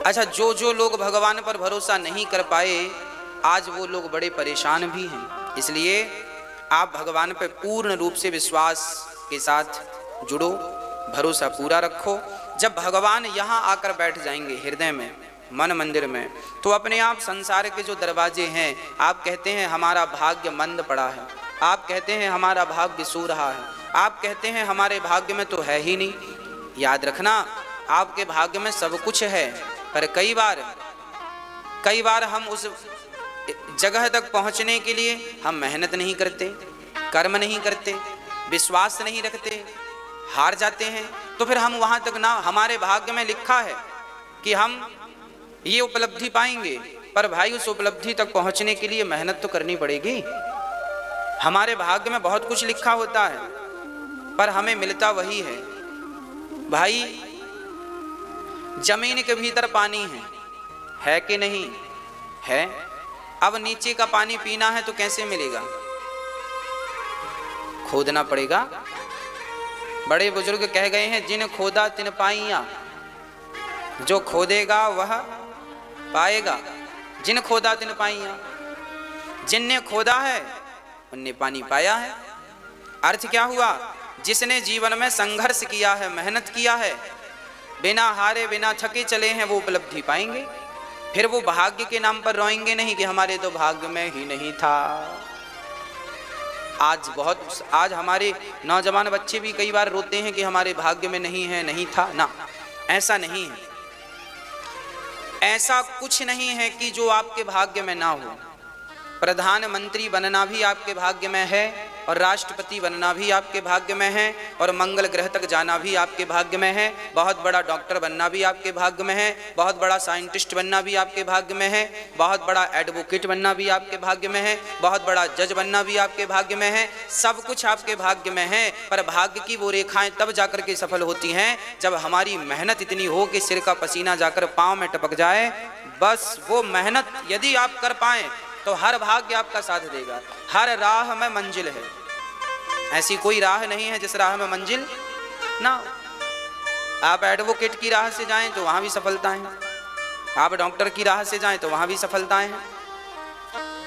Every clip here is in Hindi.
अच्छा, जो जो लोग भगवान पर भरोसा नहीं कर पाए, आज वो लोग बड़े परेशान भी हैं। इसलिए आप भगवान पर पूर्ण रूप से विश्वास के साथ जुड़ो, भरोसा पूरा रखो। जब भगवान यहाँ आकर बैठ जाएंगे हृदय में, मन मंदिर में, तो अपने आप संसार के जो दरवाजे हैं, आप कहते हैं हमारा भाग्य मंद पड़ा है, आप कहते हैं हमारा भाग्य सो रहा है, आप कहते हैं हमारे भाग्य में तो है ही नहीं। याद रखना, आपके भाग्य में सब कुछ है, पर कई बार हम उस जगह तक पहुंचने के लिए हम मेहनत नहीं करते, कर्म नहीं करते, विश्वास नहीं रखते, हार जाते हैं। तो फिर हम वहां तक ना, हमारे भाग्य में लिखा है कि हम ये उपलब्धि पाएंगे, पर भाई उस उपलब्धि तक पहुंचने के लिए मेहनत तो करनी पड़ेगी। हमारे भाग्य में बहुत कुछ लिखा होता है, पर हमें मिलता वही है। भाई जमीन के भीतर पानी है कि नहीं है? अब नीचे का पानी पीना है तो कैसे मिलेगा? खोदना पड़ेगा। बड़े बुजुर्ग कह गए हैं, जिन खोदा तिन पाइया, जो खोदेगा वह पाएगा। जिन खोदा तिन पाइया, जिनने खोदा है उनने पानी पाया है। अर्थ क्या हुआ? जिसने जीवन में संघर्ष किया है, मेहनत किया है, बिना हारे बिना थके चले हैं, वो उपलब्धि पाएंगे। फिर वो भाग्य के नाम पर रोएंगे नहीं कि हमारे तो भाग्य में ही नहीं था। आज हमारे नौजवान बच्चे भी कई बार रोते हैं कि हमारे भाग्य में नहीं है, नहीं था ना। ऐसा नहीं है, ऐसा कुछ नहीं है कि जो आपके भाग्य में ना हो। प्रधानमंत्री बनना भी आपके भाग्य में है, और राष्ट्रपति बनना भी आपके भाग्य में है, और मंगल ग्रह तक जाना भी आपके भाग्य में है। बहुत बड़ा डॉक्टर बनना भी आपके भाग्य में है, बहुत बड़ा साइंटिस्ट बनना भी आपके भाग्य में है, बहुत बड़ा एडवोकेट बनना भी आपके भाग्य में है, बहुत बड़ा जज बनना भी आपके भाग्य में है। सब कुछ आपके भाग्य में है, पर भाग्य की वो रेखाएं तब जाकर के सफल होती हैं जब हमारी मेहनत इतनी हो कि सिर का पसीना जाकर पाँव में टपक जाए। बस वो मेहनत यदि आप कर पाएं तो हर भाग्य आपका साथ देगा। हर राह में मंजिल है, ऐसी कोई राह नहीं है जिस राह में मंजिल ना। आप एडवोकेट की राह से जाएं तो वहां भी सफलताएं हैं, आप डॉक्टर की राह से जाएं तो वहां भी सफलताएं हैं।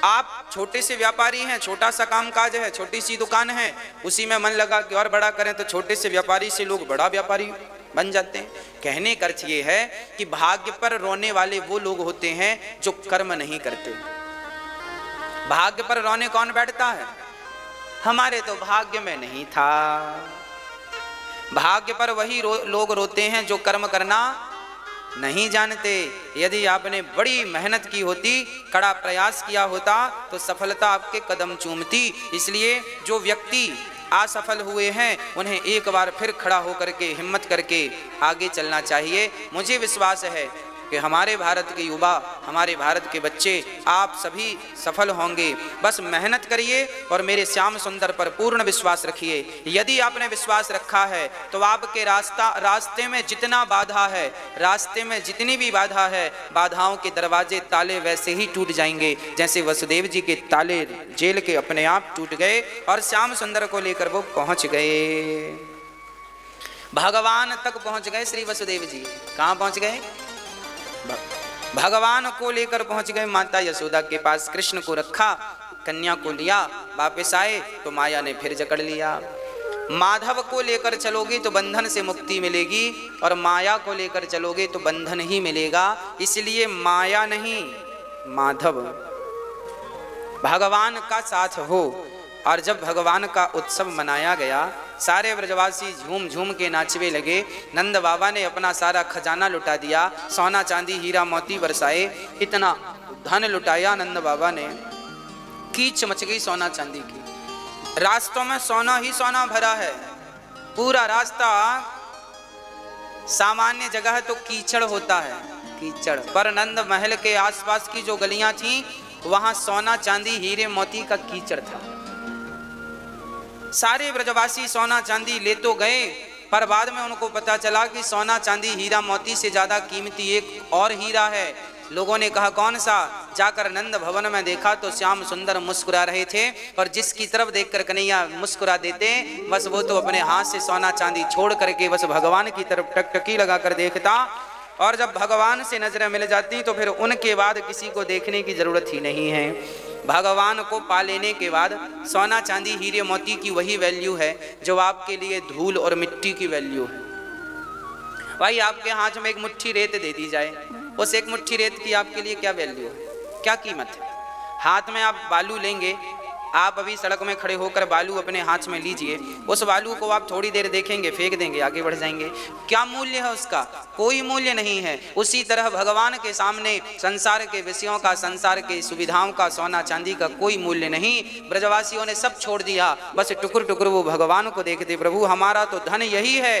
आप छोटे से व्यापारी हैं, छोटा सा कामकाज है, छोटी सी दुकान है, उसी में मन लगा कि और बड़ा करें तो छोटे से व्यापारी से लोग बड़ा व्यापारी बन जाते हैं। कहने का अर्थ ये है कि भाग्य पर रोने वाले वो लोग होते हैं जो कर्म नहीं करते। भाग्य पर रोने कौन बैठता है? हमारे तो भाग्य में नहीं था। भाग्य पर वही लोग रोते हैं जो कर्म करना नहीं जानते। यदि आपने बड़ी मेहनत की होती, कड़ा प्रयास किया होता, तो सफलता आपके कदम चूमती। इसलिए जो व्यक्ति असफल हुए हैं उन्हें एक बार फिर खड़ा होकर के हिम्मत करके आगे चलना चाहिए। मुझे विश्वास है कि हमारे भारत के युवा, हमारे भारत के बच्चे, आप सभी सफल होंगे। बस मेहनत करिए और मेरे श्याम सुंदर पर पूर्ण विश्वास रखिए। यदि आपने विश्वास रखा है तो आपके रास्ते में जितना बाधा है, रास्ते में जितनी भी बाधा है, बाधाओं के दरवाजे ताले वैसे ही टूट जाएंगे जैसे वसुदेव जी के ताले जेल के अपने आप टूट गए और श्याम सुंदर को लेकर वो पहुंच गए, भगवान तक पहुंच गए। श्री वसुदेव जी कहाँ पहुंच गए? भगवान को लेकर पहुंच गए माता यशोदा के पास। कृष्ण को रखा, कन्या को लिया, वापस आए तो माया ने फिर जकड़ लिया। माधव को लेकर चलोगे तो बंधन से मुक्ति मिलेगी, और माया को लेकर चलोगे तो बंधन ही मिलेगा। इसलिए माया नहीं, माधव भगवान का साथ हो। और जब भगवान का उत्सव मनाया गया, सारे ब्रजवासी झूम झूम के नाचने लगे। नंद बाबा ने अपना सारा खजाना लुटा दिया, सोना चांदी हीरा मोती बरसाए, इतना धन लुटाया नंद बाबा ने, कीच मच गई सोना चांदी की। रास्तों में सोना ही सोना भरा है, पूरा रास्ता। सामान्य जगह तो कीचड़ होता है, कीचड़, पर नंद महल के आसपास की जो गलियां थीं वहां सोना चांदी हीरे मोती का कीचड़ था। सारे ब्रजवासी सोना चांदी ले तो गए, पर बाद में उनको पता चला कि सोना चांदी हीरा मोती से ज्यादा कीमती एक और हीरा है। लोगों ने कहा कौन सा? जाकर नंद भवन में देखा तो श्याम सुंदर मुस्कुरा रहे थे, और जिसकी तरफ देखकर कन्हैया मुस्कुरा देते बस वो तो अपने हाथ से सोना चांदी छोड़ करके बस भगवान की तरफ टकटकी लगाकर देखता। और जब भगवान से नजरें मिल जाती तो फिर उनके बाद किसी को देखने की जरूरत ही नहीं है। भगवान को पा लेने के बाद सोना चांदी हीरे मोती की वही वैल्यू है जो आपके लिए धूल और मिट्टी की वैल्यू है। भाई आपके हाथ में एक मुट्ठी रेत दे दी जाए, उस एक मुट्ठी रेत की आपके लिए क्या वैल्यू है, क्या कीमत है। हाथ में आप बालू लेंगे, आप अभी सड़क में खड़े होकर बालू अपने हाथ में लीजिए, उस बालू को आप थोड़ी देर देखेंगे, फेंक देंगे, आगे बढ़ जाएंगे, क्या मूल्य है उसका, कोई मूल्य नहीं है। उसी तरह भगवान के सामने संसार के विषयों का, संसार के सुविधाओं का, सोना चांदी का कोई मूल्य नहीं। ब्रजवासियों ने सब छोड़ दिया, बस टुकुर टुकुर वो भगवान को देखते। प्रभु हमारा तो धन यही है,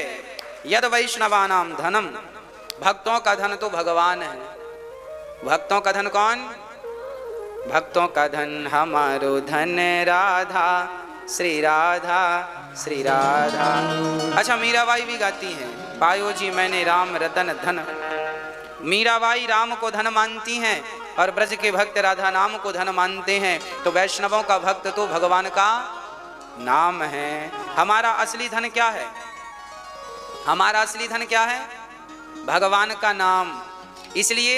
यद वैष्णवानाम धनम, भक्तों का धन तो भगवान है। भक्तों का धन कौन, भक्तों का धन हमारो धन राधा, श्री राधा श्री राधा। अच्छा मीराबाई भी गाती हैं, पायो जी मैंने राम रतन धन। मीराबाई राम को धन मानती हैं और ब्रज के भक्त राधा नाम को धन मानते हैं। तो वैष्णवों का भक्त तो भगवान का नाम है। हमारा असली धन क्या है, हमारा असली धन क्या है, भगवान का नाम। इसलिए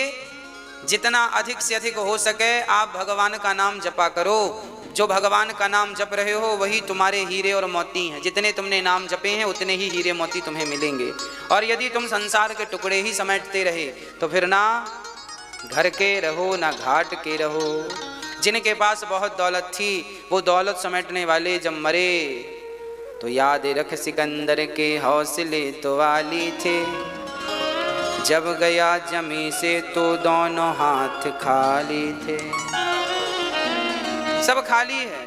जितना अधिक से अधिक हो सके आप भगवान का नाम जपा करो। जो भगवान का नाम जप रहे हो वही तुम्हारे हीरे और मोती हैं। जितने तुमने नाम जपे हैं उतने ही हीरे मोती तुम्हें मिलेंगे। और यदि तुम संसार के टुकड़े ही समेटते रहे तो फिर ना घर के रहो ना घाट के रहो। जिनके पास बहुत दौलत थी वो दौलत समेटने वाले जब मरे तो याद रख सिकंदर के हौसले तो वाली थे, जब गया जमी से तो दोनों हाथ खाली थे। सब खाली है,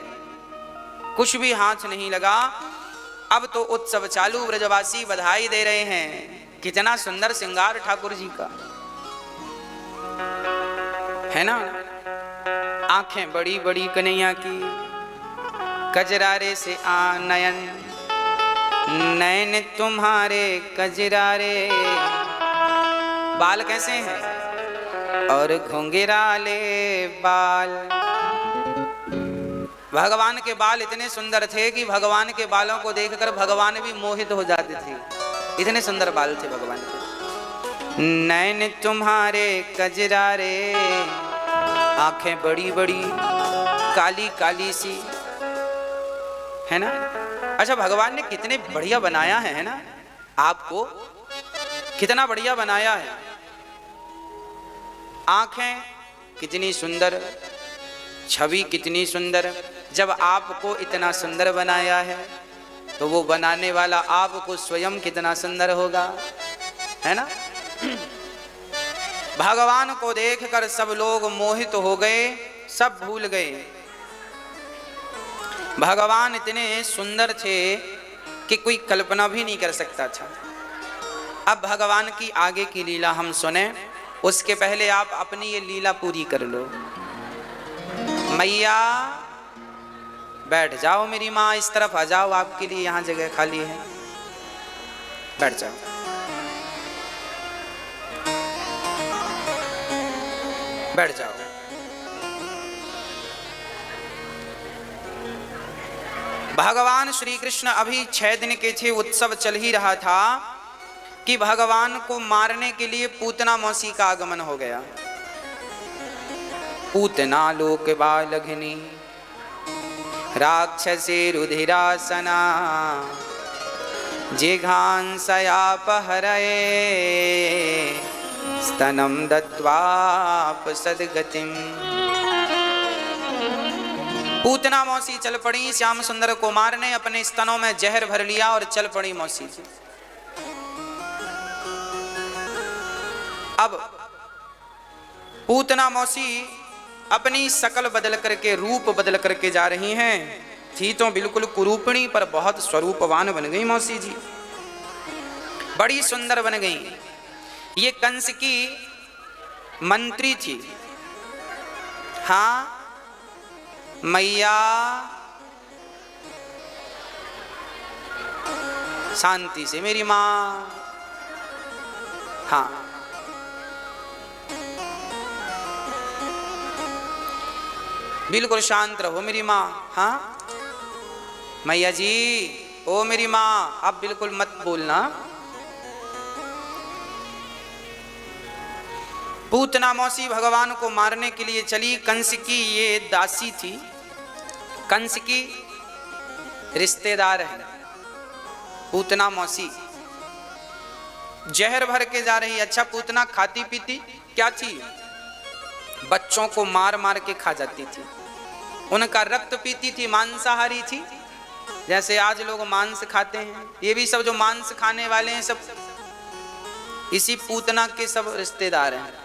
कुछ भी हाथ नहीं लगा। अब तो उत्सव चालू, ब्रजवासी बधाई दे रहे हैं। कितना सुंदर श्रृंगार ठाकुर जी का है ना। आंखें बड़ी बड़ी कन्हैया की, कजरारे से नयन, नैन तुम्हारे कजरारे। बाल कैसे हैं और घुंघराले बाल। भगवान के बाल इतने सुंदर थे कि भगवान के बालों को देखकर भगवान भी मोहित हो जाते थे, इतने सुंदर बाल थे भगवान के। नैन तुम्हारे कजरारे, आंखें बड़ी बड़ी काली काली सी, है ना। अच्छा भगवान ने कितने बढ़िया बनाया है ना, आपको कितना बढ़िया बनाया है। आंखें कितनी सुंदर, छवि कितनी सुंदर। जब आपको इतना सुंदर बनाया है तो वो बनाने वाला आपको स्वयं कितना सुंदर होगा, है ना। भगवान को देखकर सब लोग मोहित हो गए, सब भूल गए। भगवान इतने सुंदर थे कि कोई कल्पना भी नहीं कर सकता था। अब भगवान की आगे की लीला हम सुने, उसके पहले आप अपनी ये लीला पूरी कर लो। मैया बैठ जाओ, मेरी माँ इस तरफ आ जाओ, आपके लिए यहाँ जगह खाली है, बैठ जाओ। बैठ जाओ। भगवान श्री कृष्ण अभी 6 दिन के थे, उत्सव चल ही रहा था कि भगवान को मारने के लिए पूतना मौसी का आगमन हो गया। पूतना लोक बालघिनी राक्षसे रुधिरासना, जिघांसयापहरये स्तनम दत्वाप सद्गतिम। पूतना मौसी चल पड़ी श्याम सुंदर को मारने, अपने स्तनों में जहर भर लिया और चल पड़ी मौसी जी। अब पूतना मौसी अपनी शकल बदल करके, रूप बदल करके जा रही हैं। थी तो बिल्कुल कुरूपणी पर बहुत स्वरूपवान बन गई मौसी जी, बड़ी सुंदर बन गई। ये कंस की मंत्री थी। हाँ मैया शांति से मेरी माँ, हाँ बिल्कुल शांत रहो मेरी माँ। हाँ मैया जी, ओ मेरी माँ, आप बिल्कुल मत बोलना। पूतना मौसी भगवान को मारने के लिए चली। कंस की ये दासी थी, कंस की रिश्तेदार है पूतना मौसी। जहर भर के जा रही। अच्छा पूतना खाती पीती क्या थी? बच्चों को मार मार के खा जाती थी, उनका रक्त पीती थी, मांसाहारी थी। जैसे आज लोग मांस खाते हैं, ये भी सब जो मांस खाने वाले हैं सब इसी पूतना के सब रिश्तेदार हैं।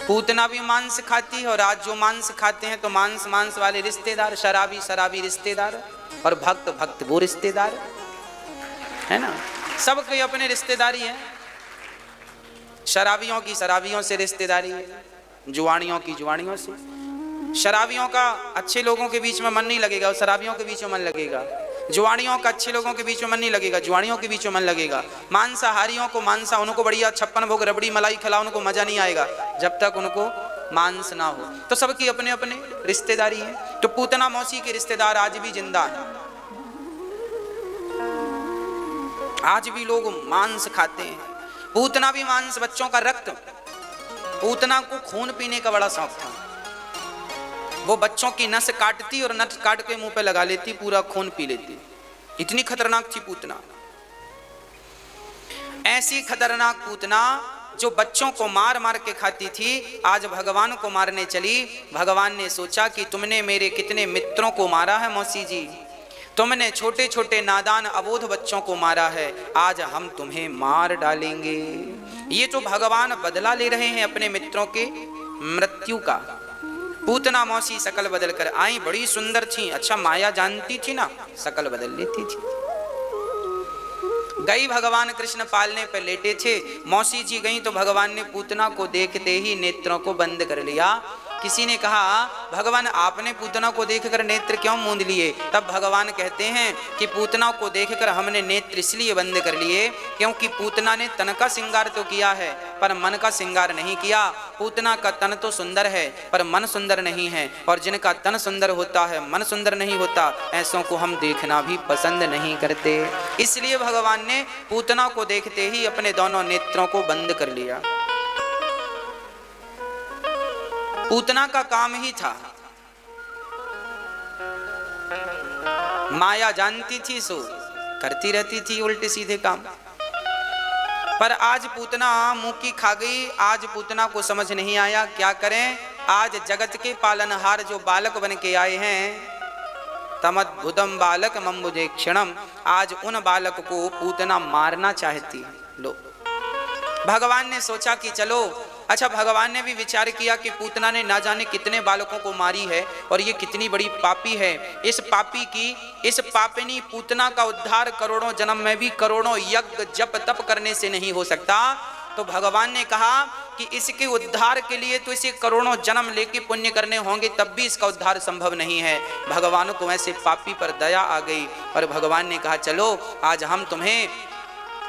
पूतना भी मांस खाती है और आज जो मांस खाते हैं तो मांस वाले रिश्तेदार, शराबी रिश्तेदार और भक्त वो रिश्तेदार है ना। सबके अपने रिश्तेदारी है। शराबियों की शराबियों से रिश्तेदारी है, जुआनियों की जुआनियों से। शराबियों का अच्छे लोगों के बीच में मन नहीं लगेगा और शराबियों के बीच में मन लगेगा। जुआनियों का अच्छे लोगों के बीच में मन नहीं लगेगा, जुआनियों के बीच में मन लगेगा। मांसाहारियों को मांसा, उनको बढ़िया 56 भोग रबड़ी मलाई खिलाओ, उनको मजा नहीं आएगा जब तक उनको मांस ना हो। तो सबकी अपने अपने रिश्तेदारी है। तो पूतना मौसी के रिश्तेदार आज भी जिंदा हैं। आज भी लोग मांस खाते हैं। पूतना भी मांस, बच्चों का रक्त। पूतना को खून पीने का बड़ा शौक था। वो बच्चों की नस काटती और नस काट के मुंह पे लगा लेती, पूरा खून पी लेती। इतनी खतरनाक थी पूतना। ऐसी खतरनाक पूतना जो बच्चों को मार मार के खाती थी, आज भगवान को मारने चली। भगवान ने सोचा कि तुमने मेरे कितने मित्रों को मारा है मौसी जी, तुमने छोटे छोटे नादान अबोध बच्चों को मारा है, आज हम तुम्हें मार डालेंगे। ये तो भगवान बदला ले रहे हैं अपने मित्रों के मृत्यु का। पूतना मौसी शकल बदल कर आई, बड़ी सुंदर थी। अच्छा माया जानती थी ना, शकल बदल लेती थी। गई भगवान कृष्ण पालने पर लेटे थे, मौसी जी गई तो भगवान ने पूतना को देखते ही नेत्रों को बंद कर लिया। किसी ने कहा भगवान आपने पूतना को देखकर नेत्र क्यों मूंद लिए? तब भगवान कहते हैं कि पूतना को देखकर हमने नेत्र इसलिए बंद कर लिए क्योंकि पूतना ने तन का श्रृंगार तो किया है पर मन का श्रृंगार नहीं किया। पूतना का तन तो सुंदर है पर मन सुंदर नहीं है, और जिनका तन सुंदर होता है मन सुंदर नहीं होता, ऐसों को हम देखना भी पसंद नहीं करते। इसलिए भगवान ने पूतना को देखते ही अपने दोनों नेत्रों को बंद कर लिया। पूतना का काम ही था, माया जानती थी सो करती रहती थी उल्टे सीधे काम। पर आज पूतना मुंह की खा गई। आज पूतना को समझ नहीं आया क्या करें। आज जगत के पालनहार जो बालक बन के आए हैं, तमद्भुतम बालक मम्बुजे क्षणम, आज उन बालक को पूतना मारना चाहती है। लो भगवान ने सोचा कि चलो। अच्छा भगवान ने भी विचार किया कि पूतना ने ना जाने कितने बालकों को मारी है और ये कितनी बड़ी पापी है। इस पापिनी पूतना का उद्धार करोड़ों जन्म में भी करोड़ों यज्ञ जप तप करने से नहीं हो सकता। तो भगवान ने कहा कि इसके उद्धार के लिए तो इसे करोड़ों जन्म लेके पुण्य करने होंगे, तब भी इसका उद्धार संभव नहीं है। भगवान को ऐसे पापी पर दया आ गई और भगवान ने कहा चलो आज हम तुम्हें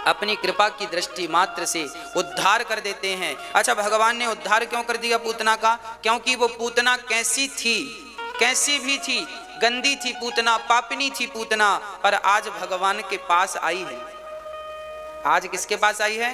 अपनी कृपा की दृष्टि मात्र से उद्धार कर देते हैं। अच्छा भगवान ने उद्धार क्यों कर दिया पूतना का? क्योंकि वो पूतना कैसी थी, कैसी भी थी, गंदी थी पूतना, पापिनी थी पूतना, पर आज भगवान के पास आई है। आज किसके पास आई है?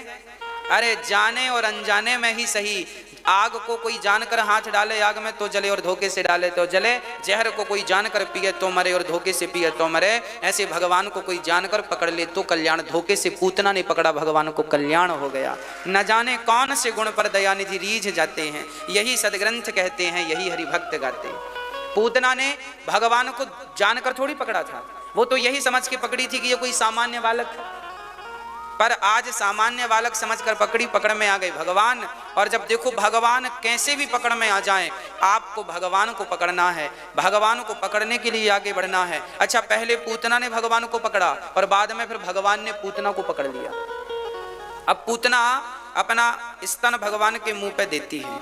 अरे जाने और अनजाने में ही सही। आग को कोई जानकर हाथ डाले आग में तो जले और धोखे से डाले तो जले। जहर को कोई जानकर पिए तो मरे और धोखे से पिए तो मरे। ऐसे भगवान को कोई जानकर पकड़ ले तो कल्याण। धोखे से पूतना ने पकड़ा भगवान को, कल्याण हो गया। न जाने कौन से गुण पर दयानिधि रीझ जाते हैं, यही सदग्रंथ कहते हैं, यही हरिभक्त गाते हैं। पूतना ने भगवान को जानकर थोड़ी पकड़ा था, वो तो यही समझ के पकड़ी थी कि ये कोई सामान्य बालक है। पर आज सामान्य बालक समझकर पकड़ी, पकड़ में आ गए भगवान। और जब देखो भगवान कैसे भी पकड़ में आ जाएं, आपको भगवान को पकड़ना है, भगवान को पकड़ने के लिए आगे बढ़ना है। अच्छा पहले पूतना ने भगवान को पकड़ा और बाद में फिर भगवान ने पूतना को पकड़ लिया। अब पूतना अपना स्तन भगवान के मुंह पे देती है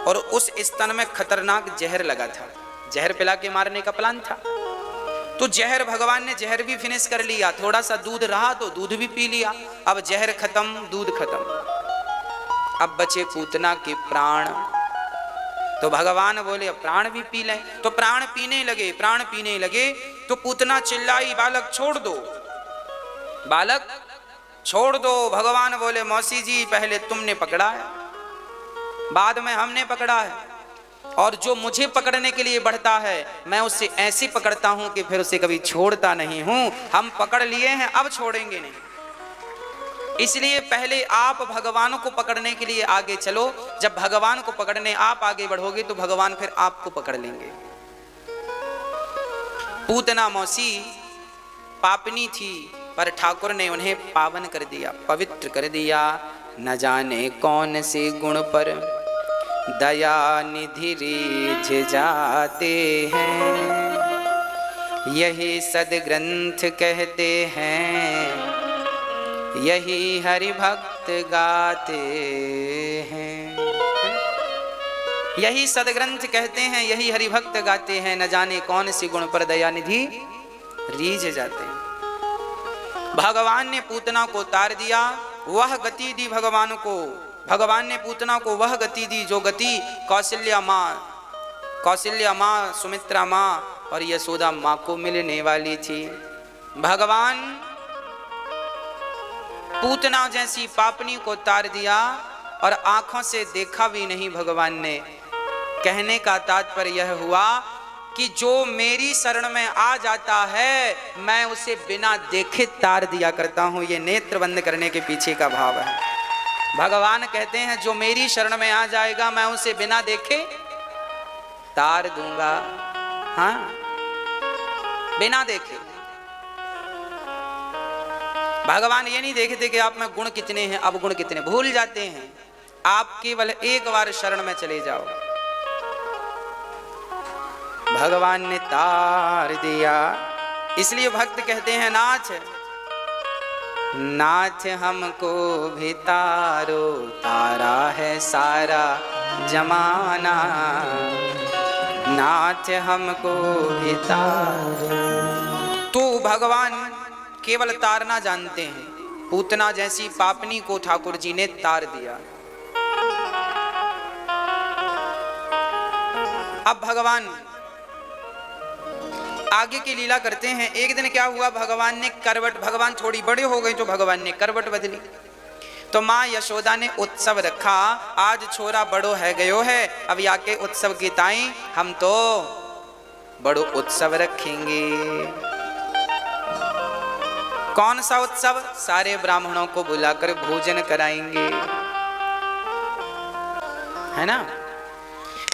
और उस स्तन में खतरनाक जहर लगा था। जहर पिला के मारने का प्लान था। तो जहर भगवान ने जहर भी फिनिश कर लिया। थोड़ा सा दूध रहा तो दूध भी पी लिया। अब जहर खत्म, दूध खत्म, अब बचे पूतना के प्राण। तो भगवान बोले प्राण भी पी लें। तो प्राण पीने लगे, प्राण पीने लगे। तो पूतना चिल्लाई बालक छोड़ दो, बालक छोड़ दो। भगवान बोले मौसी जी पहले तुमने पकड़ा है, बाद में हमने पकड़ा है, और जो मुझे पकड़ने के लिए बढ़ता है मैं उससे ऐसी पकड़ता हूं कि फिर उसे कभी छोड़ता नहीं हूं। हम पकड़ लिए हैं, अब छोड़ेंगे नहीं। इसलिए पहले आप भगवान को पकड़ने के लिए आगे चलो। जब भगवान को पकड़ने आप आगे बढ़ोगे तो भगवान फिर आपको पकड़ लेंगे। पूतना मौसी पापनी थी, पर ठाकुर ने उन्हें पावन कर दिया, पवित्र कर दिया। न जाने कौन से गुण पर दया निधि रीझ जाते हैं, यही सदग्रंथ कहते हैं, यही हरि भक्त गाते हैं। यही सदग्रंथ कहते हैं, यही हरि भक्त गाते हैं। न जाने कौन सी गुण पर दया निधि रीझ जाते हैं। भगवान ने पूतना को उतार दिया, वह गति दी भगवान को। भगवान ने पूतना को वह गति दी जो गति कौशल्या माँ, सुमित्रा माँ और यशोदा माँ को मिलने वाली थी। भगवान पूतना जैसी पापनी को उतार दिया और आंखों से देखा भी नहीं भगवान ने। कहने का तात्पर्य यह हुआ कि जो मेरी शरण में आ जाता है मैं उसे बिना देखे तार दिया करता हूं। ये नेत्र बंद करने के पीछे का भाव है। भगवान कहते हैं जो मेरी शरण में आ जाएगा मैं उसे बिना देखे तार दूंगा। हाँ, बिना देखे। भगवान ये नहीं देखते कि आप में गुण कितने हैं, अब गुण कितने, भूल जाते हैं। आप केवल एक बार शरण में चले जाओ। भगवान ने तार दिया। इसलिए भक्त कहते हैं नाथ नाथ हमको भी तारो, तारा है सारा जमाना, नाथ हमको भी तारो। तो भगवान केवल तारना जानते हैं। पूतना जैसी पापनी को ठाकुर जी ने तार दिया। अब भगवान आगे की लीला करते हैं। एक दिन क्या हुआ, भगवान ने करवट, भगवान थोड़ी बड़े हो गए तो भगवान ने करवट बदली। तो माँ यशोदा ने उत्सव रखा, आज छोरा बड़ो है गयो है, अब याके उत्सव की ताई हम तो बड़ो उत्सव रखेंगे। कौन सा उत्सव? सारे ब्राह्मणों को बुलाकर भोजन कराएंगे, है ना।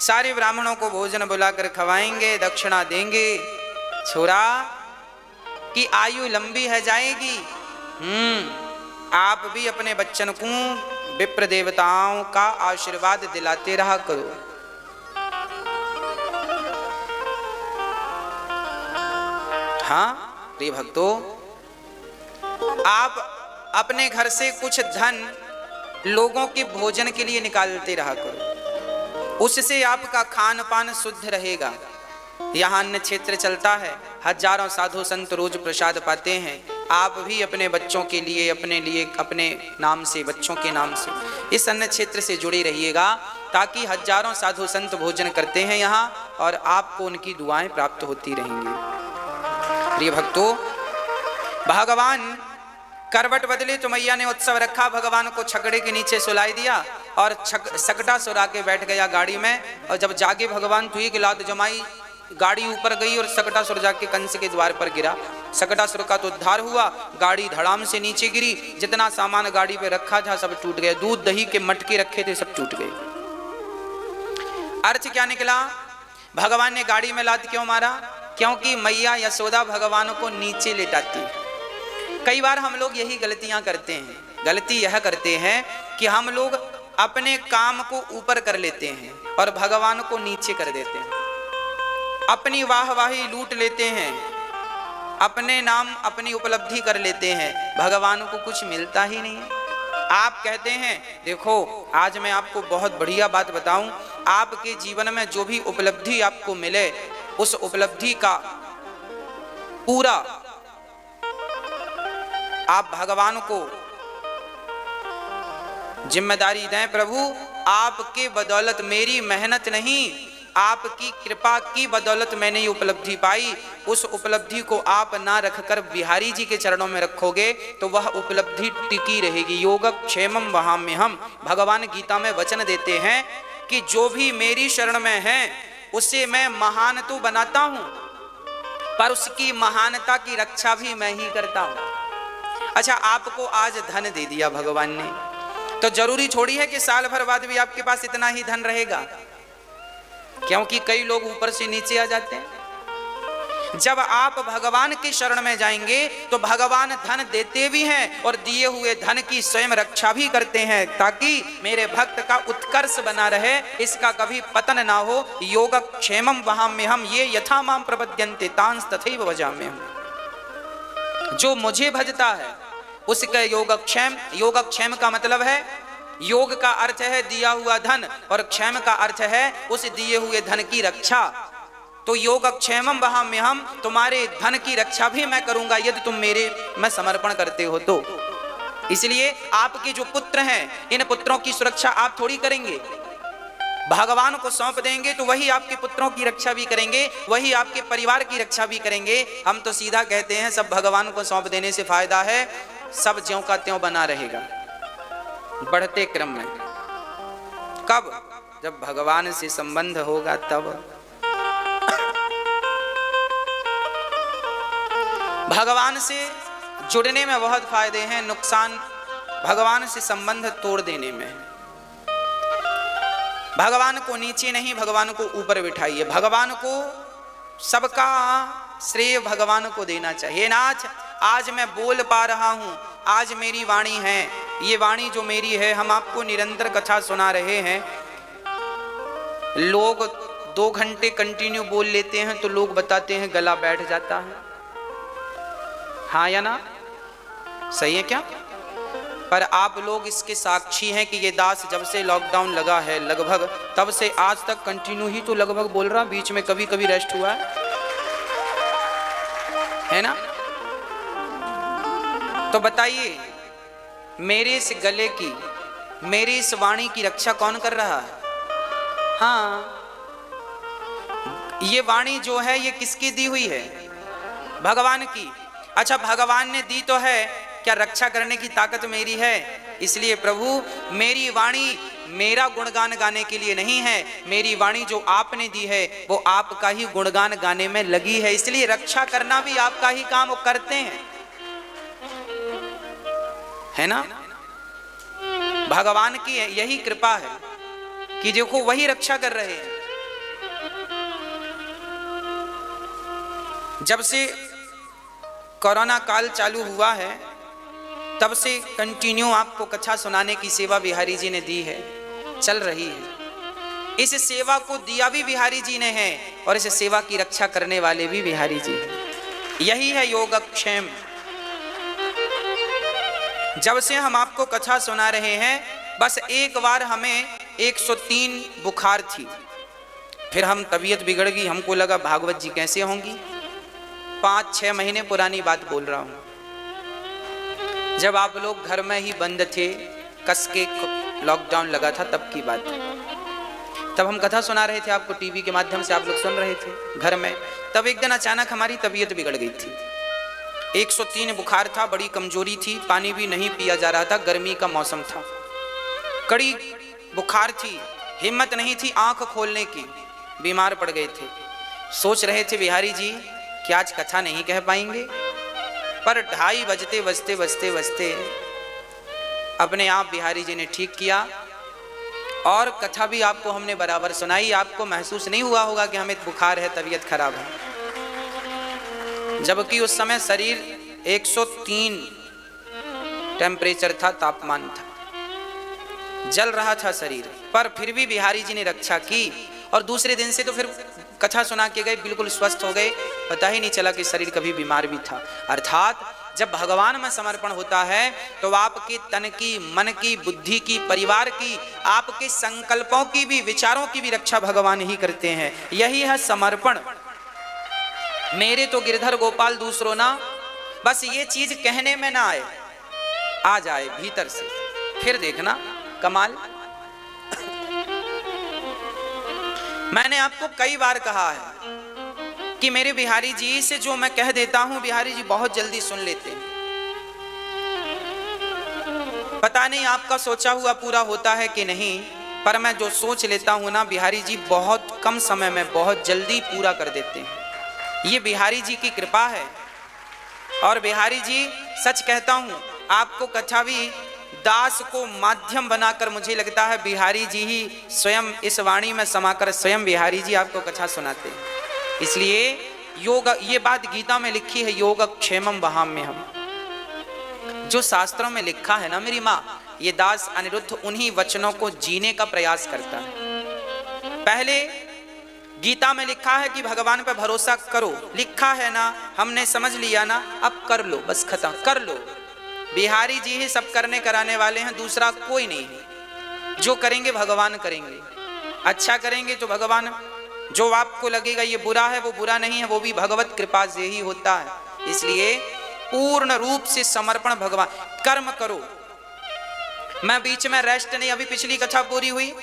सारे ब्राह्मणों को भोजन बुलाकर खवाएंगे, दक्षिणा देंगे। छोरा की आयु लंबी है जाएगी। आप भी अपने बच्चन को विप्र देवताओं का आशीर्वाद दिलाते रहा करो। हाँ प्रिय भक्तों, आप अपने घर से कुछ धन लोगों के भोजन के लिए निकालते रहा करो, उससे आपका खान पान शुद्ध रहेगा। यहाँ अन्न क्षेत्र चलता है, हजारों साधु संत रोज प्रसाद पाते हैं। आप भी अपने बच्चों के लिए, अपने लिए, अपने नाम से, बच्चों के नाम से इस अन्न क्षेत्र से जुड़े रहिएगा, ताकि हजारों साधु संत भोजन करते हैं यहाँ और आपको उनकी दुआएं प्राप्त होती रहेंगी। प्रिय भक्तों, भगवान करवट बदले तो मैया ने उत्सव रखा। भगवान को छकड़े के नीचे सुलाई दिया और सकटा सुरा के बैठ गया गाड़ी में। और जब जागे भगवान तो एक लात जमाई, गाड़ी ऊपर गई और सकटा सुर जाके कंस के द्वार पर गिरा। सकटा सुर का तो उद्धार हुआ, गाड़ी धड़ाम से नीचे गिरी। जितना सामान गाड़ी पे रखा था सब टूट गया, दूध दही के मटके रखे थे सब टूट गए। अर्थ क्या निकला? भगवान ने गाड़ी में लात क्यों मारा? क्योंकि मैया यशोदा भगवान को नीचे लेटाती है। कई बार हम लोग यही गलतियां करते हैं। गलती यह करते हैं कि हम लोग अपने काम को ऊपर कर लेते हैं और भगवान को नीचे कर देते हैं। अपनी वाहवाही लूट लेते हैं, अपने नाम, अपनी उपलब्धि कर लेते हैं, भगवान को कुछ मिलता ही नहीं है। आप कहते हैं, देखो आज मैं आपको बहुत बढ़िया बात बताऊं, आपके जीवन में जो भी उपलब्धि आपको मिले उस उपलब्धि का पूरा आप भगवान को जिम्मेदारी दें। प्रभु आपके बदौलत, मेरी मेहनत नहीं, आपकी कृपा की बदौलत मैंने ये उपलब्धि पाई। उस उपलब्धि को आप ना रखकर बिहारी जी के चरणों में रखोगे तो वह उपलब्धि टिकी रहेगी। योगक्षेमम वहाम्यहम्, भगवान गीता में वचन देते हैं कि जो भी मेरी शरण में है उसे मैं महान तो बनाता हूं, पर उसकी महानता की रक्षा भी मैं ही करता हूं। अच्छा, आपको आज धन दे दिया भगवान ने, तो जरूरी थोड़ी है कि साल भर बाद भी आपके पास इतना ही धन रहेगा, क्योंकि कई लोग ऊपर से नीचे आ जाते हैं। जब आप भगवान की शरण में जाएंगे तो भगवान धन देते भी हैं और दिए हुए धन की स्वयं रक्षा भी करते हैं, ताकि मेरे भक्त का उत्कर्ष बना रहे, इसका कभी पतन ना हो। योगक्षेमं वहाम्यहम् ये यथा मां प्रपद्यन्ते तांस तथैव भजाम्यहम्। जो मुझे भजता है उसका योगक्षेम, योगक्षेम का मतलब है, योग का अर्थ है दिया हुआ धन और क्षेम का अर्थ है उस दिए हुए धन की रक्षा। तो योगक्षेमं वहाम्यहम्, तुम्हारे धन की रक्षा भी मैं करूंगा यदि तुम मेरे में समर्पण करते हो तो। इसलिए आपके जो पुत्र हैं, इन पुत्रों की सुरक्षा आप थोड़ी करेंगे, भगवान को सौंप देंगे तो वही आपके पुत्रों की रक्षा भी करेंगे, वही आपके परिवार की रक्षा भी करेंगे। हम तो सीधा कहते हैं सब भगवान को सौंप देने से फायदा है, सब ज्यों का त्यों बना रहेगा बढ़ते क्रम में। कब? जब भगवान से संबंध होगा तब। भगवान से जुड़ने में बहुत फायदे हैं, नुकसान भगवान से संबंध तोड़ देने में। भगवान को नीचे नहीं, भगवान को ऊपर बिठाइए। भगवान को सबका श्रेय भगवान को देना चाहिए। नाथ, आज मैं बोल पा रहा हूं, आज मेरी वाणी है, ये वाणी जो मेरी है, हम आपको निरंतर कथा सुना रहे हैं। लोग 2 घंटे कंटिन्यू बोल लेते हैं तो लोग बताते हैं गला बैठ जाता है, हाँ या ना? सही है क्या? पर आप लोग इसके साक्षी हैं कि ये दास जब से लॉकडाउन लगा है लगभग तब से आज तक कंटिन्यू ही तो लगभग बोल रहा, बीच में कभी कभी रेस्ट हुआ है ना? तो बताइए, मेरे इस गले की, मेरी इस वाणी की रक्षा कौन कर रहा है? हाँ, ये वाणी जो है ये किसकी दी हुई है? भगवान की। अच्छा, भगवान ने दी तो है, क्या रक्षा करने की ताकत मेरी है? इसलिए प्रभु, मेरी वाणी मेरा गुणगान गाने के लिए नहीं है, मेरी वाणी जो आपने दी है वो आपका ही गुणगान गाने में लगी है, इसलिए रक्षा करना भी आपका ही काम वो करते हैं, है ना? भगवान की यही कृपा है कि देखो वही रक्षा कर रहे हैं। जब से कोरोना काल चालू हुआ है तब से कंटिन्यू आपको कथा सुनाने की सेवा बिहारी जी ने दी है, चल रही है। इस सेवा को दिया भी बिहारी जी ने है और इस सेवा की रक्षा करने वाले भी बिहारी जी हैं। यही है योगक्षेम। जब से हम आपको कथा सुना रहे हैं, बस एक बार हमें 103 बुखार थी, फिर हम तबीयत बिगड़ गई, हमको लगा भागवत जी कैसे होंगी। 5-6 महीने पुरानी बात बोल रहा हूं, जब आप लोग घर में ही बंद थे, कस के लॉकडाउन लगा था, तब की बात है। तब हम कथा सुना रहे थे आपको, टीवी के माध्यम से आप लोग सुन रहे थे घर में। तब एक दिन अचानक हमारी तबीयत बिगड़ गई थी, 103 बुखार था, बड़ी कमजोरी थी, पानी भी नहीं पिया जा रहा था, गर्मी का मौसम था, कड़ी बुखार थी, हिम्मत नहीं थी आंख खोलने की, बीमार पड़ गए थे। सोच रहे थे बिहारी जी कि आज कथा नहीं कह पाएंगे, पर 2:30 बजते अपने आप बिहारी जी ने ठीक किया और कथा भी आपको हमने बराबर सुनाई। आपको महसूस नहीं हुआ होगा कि हमें बुखार है, तबीयत खराब है, जबकि उस समय शरीर 103 टेम्परेचर था, तापमान था, जल रहा था शरीर, पर फिर भी बिहारी जी ने रक्षा की। और दूसरे दिन से तो फिर कथा सुना के गए, बिल्कुल स्वस्थ हो गए, पता ही नहीं चला कि शरीर कभी बीमार भी था। अर्थात जब भगवान में समर्पण होता है तो आपके तन की, मन की, बुद्धि की, परिवार की, आपके संकल्पों की भी, विचारों की भी रक्षा भगवान ही करते हैं। यही है समर्पण। मेरे तो गिरधर गोपाल दूसरों ना, बस ये चीज कहने में ना आए, आ जाए भीतर से, फिर देखना कमाल। मैंने आपको कई बार कहा है कि मेरे बिहारी जी से जो मैं कह देता हूं, बिहारी जी बहुत जल्दी सुन लेते हैं। पता नहीं आपका सोचा हुआ पूरा होता है कि नहीं, पर मैं जो सोच लेता हूँ ना, बिहारी जी बहुत कम समय में बहुत जल्दी पूरा कर देते हैं। ये बिहारी जी की कृपा है। और बिहारी जी, सच कहता हूँ, आपको कछावी दास को माध्यम बनाकर मुझे लगता है बिहारी जी ही स्वयं इस वाणी में समाकर स्वयं बिहारी जी आपको कथा सुनाते हैं। इसलिए योग, ये बात गीता में लिखी है, योग क्षेमम वहाम्यहम्। जो शास्त्रों में लिखा है ना मेरी माँ, ये दास अनिरुद्ध उन्हीं वचनों को जीने का प्रयास करता है। पहले गीता में लिखा है कि भगवान पर भरोसा करो, लिखा है ना, हमने समझ लिया ना, अब कर लो, बस खत्म कर लो। बिहारी जी ही सब करने कराने वाले हैं, दूसरा कोई नहीं है। जो करेंगे भगवान करेंगे, अच्छा करेंगे तो भगवान, जो आपको लगेगा ये बुरा है, वो बुरा नहीं है, वो भी भगवत कृपा से ही होता है। इसलिए पूर्ण रूप से समर्पण भगवान, कर्म करो। मैं बीच में रेस्ट नहीं, अभी पिछली कथा पूरी हुई,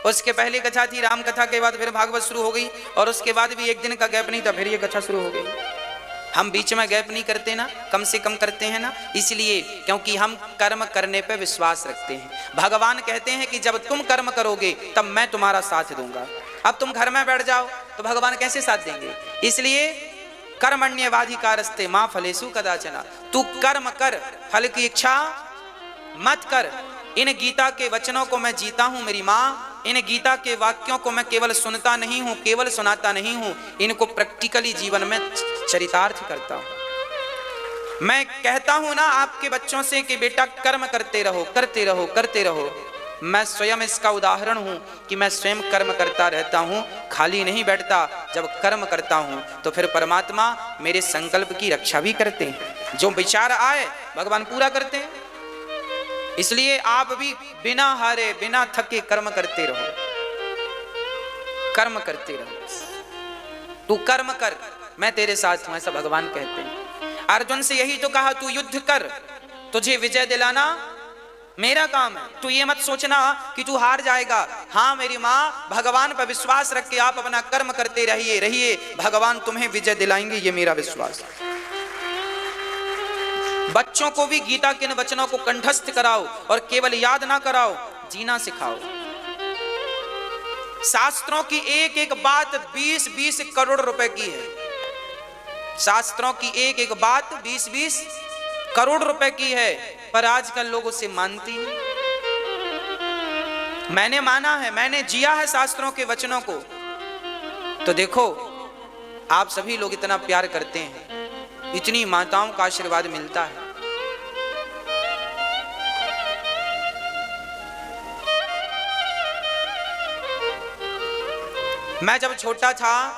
उसके पहले कथा थी राम कथा, के बाद फिर भागवत शुरू हो गई, और उसके बाद भी एक दिन का गैप नहीं था, फिर ये कथा शुरू हो गई। हम बीच में गैप नहीं करते ना, कम से कम करते हैं ना, इसलिए क्योंकि हम कर्म करने पे विश्वास रखते हैं। भगवान कहते हैं कि जब तुम कर्म करोगे तब मैं तुम्हारा साथ दूंगा। अब तुम घर में बैठ जाओ तो भगवान कैसे साथ देंगे? इसलिए कर्मण्येवाधिकारस्ते मां फलेषु कदाचन, तू कर्म कर, फल की इच्छा मत कर। इन गीता के वचनों को मैं जीता हूं मेरी माँ, इन गीता के वाक्यों को मैं केवल सुनता नहीं हूं, केवल सुनाता नहीं हूं, इनको प्रैक्टिकली जीवन में चरितार्थ करता हूं। मैं कहता हूं ना आपके बच्चों से कि बेटा कर्म करते रहो, करते रहो, करते रहो। मैं स्वयं इसका उदाहरण हूं कि मैं स्वयं कर्म करता रहता हूं, खाली नहीं बैठता। जब कर्म करता हूं तो फिर परमात्मा मेरे संकल्प की रक्षा भी करते हैं। जो विचार आए भगवान पूरा करते हैं। इसलिए आप भी बिना हारे बिना थके कर्म करते रहो, कर्म करते रहो। तू कर्म कर, मैं तेरे साथ हूं, ऐसा भगवान कहते हैं। अर्जुन से यही तो कहा, तू युद्ध कर, तुझे विजय दिलाना मेरा काम है। तू ये मत सोचना कि तू हार जाएगा। हाँ मेरी माँ, भगवान पर विश्वास रख के आप अपना कर्म करते रहिए, रहिए, भगवान तुम्हें विजय दिलाएंगे, ये मेरा विश्वास है। बच्चों को भी गीता के इन वचनों को कंठस्थ कराओ और केवल याद ना कराओ, जीना सिखाओ। शास्त्रों की एक एक बात 20-20 करोड़ रुपए की है। शास्त्रों की एक एक बात 20-20 करोड़ रुपए की है, पर आजकल लोग उसे मानती नहीं। मैंने माना है, मैंने जिया है शास्त्रों के वचनों को। तो देखो आप सभी लोग इतना प्यार करते हैं, इतनी माताओं का आशीर्वाद मिलता है। मैं जब छोटा था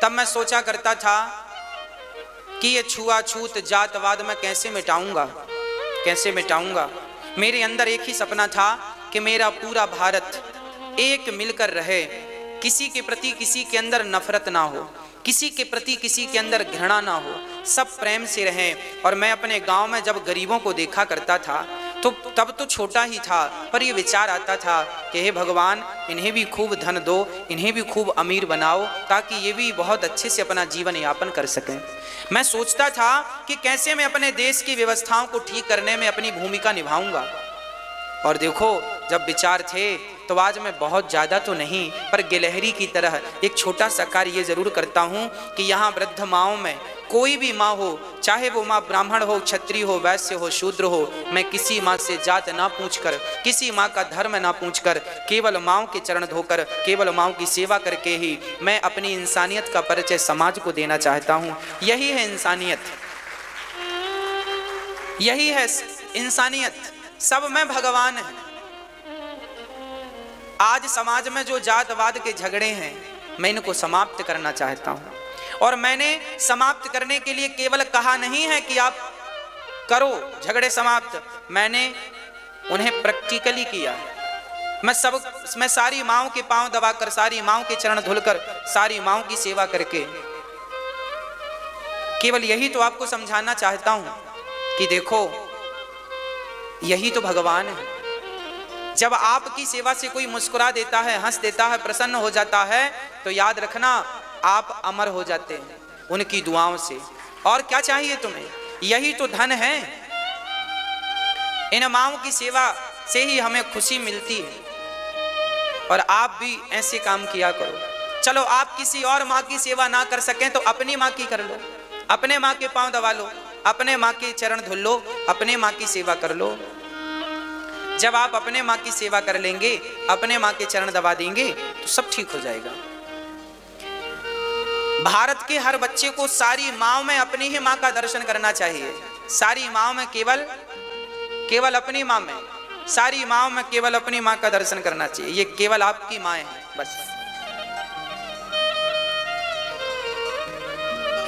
तब मैं सोचा करता था कि ये छुआछूत जातवाद मैं कैसे मिटाऊंगा, कैसे मिटाऊंगा। मेरे अंदर एक ही सपना था कि मेरा पूरा भारत एक मिलकर रहे, किसी के प्रति किसी के अंदर नफरत ना हो, किसी के प्रति किसी के अंदर घृणा ना हो, सब प्रेम से रहें। और मैं अपने गांव में जब गरीबों को देखा करता था तो तब तो छोटा ही था, पर ये विचार आता था कि हे भगवान, इन्हें भी खूब धन दो, इन्हें भी खूब अमीर बनाओ, ताकि ये भी बहुत अच्छे से अपना जीवन यापन कर सकें। मैं सोचता था कि कैसे मैं अपने देश की व्यवस्थाओं को ठीक करने में अपनी भूमिका निभाऊंगा। और देखो जब विचार थे तो आज मैं बहुत ज़्यादा तो नहीं, पर गिलहरी की तरह एक छोटा सा कार्य ये ज़रूर करता हूँ कि यहाँ वृद्ध माँओं में कोई भी माँ हो, चाहे वो माँ ब्राह्मण हो, क्षत्रिय हो, वैश्य हो, शूद्र हो, मैं किसी माँ से जात ना पूछकर, किसी माँ का धर्म ना पूछकर, केवल माँओं के चरण धोकर, केवल माँओं की सेवा करके ही मैं अपनी इंसानियत का परिचय समाज को देना चाहता हूँ। यही है इंसानियत, यही है इंसानियत। सब में भगवान है। आज समाज में जो जातवाद के झगड़े हैं, मैं इनको समाप्त करना चाहता हूं। और मैंने समाप्त करने के लिए केवल कहा नहीं है कि आप करो झगड़े समाप्त, मैंने उन्हें प्रैक्टिकली किया। मैं सारी माँओं के पांव दबाकर, सारी माँओं के चरण धुलकर, सारी माँओं की सेवा करके केवल यही तो आपको समझाना चाहता हूं कि देखो यही तो भगवान है। जब आपकी सेवा से कोई मुस्कुरा देता है, हंस देता है, प्रसन्न हो जाता है, तो याद रखना आप अमर हो जाते हैं उनकी दुआओं से। और क्या चाहिए तुम्हें? यही तो धन है। इन माँओं की सेवा से ही हमें खुशी मिलती है। और आप भी ऐसे काम किया करो। चलो आप किसी और माँ की सेवा ना कर सकें तो अपनी माँ की कर लो, अपने माँ के पांव दबा लो, अपने माँ के चरण धुल लो, अपने माँ की सेवा कर लो। जब आप अपने माँ की सेवा कर लेंगे, अपने माँ के चरण दबा देंगे तो सब ठीक हो जाएगा। भारत के हर बच्चे को सारी माँ में अपनी ही माँ का दर्शन करना चाहिए। सारी माँ में केवल अपनी माँ में, सारी माँ में केवल अपनी माँ का दर्शन करना चाहिए। ये केवल आपकी माँ है बस।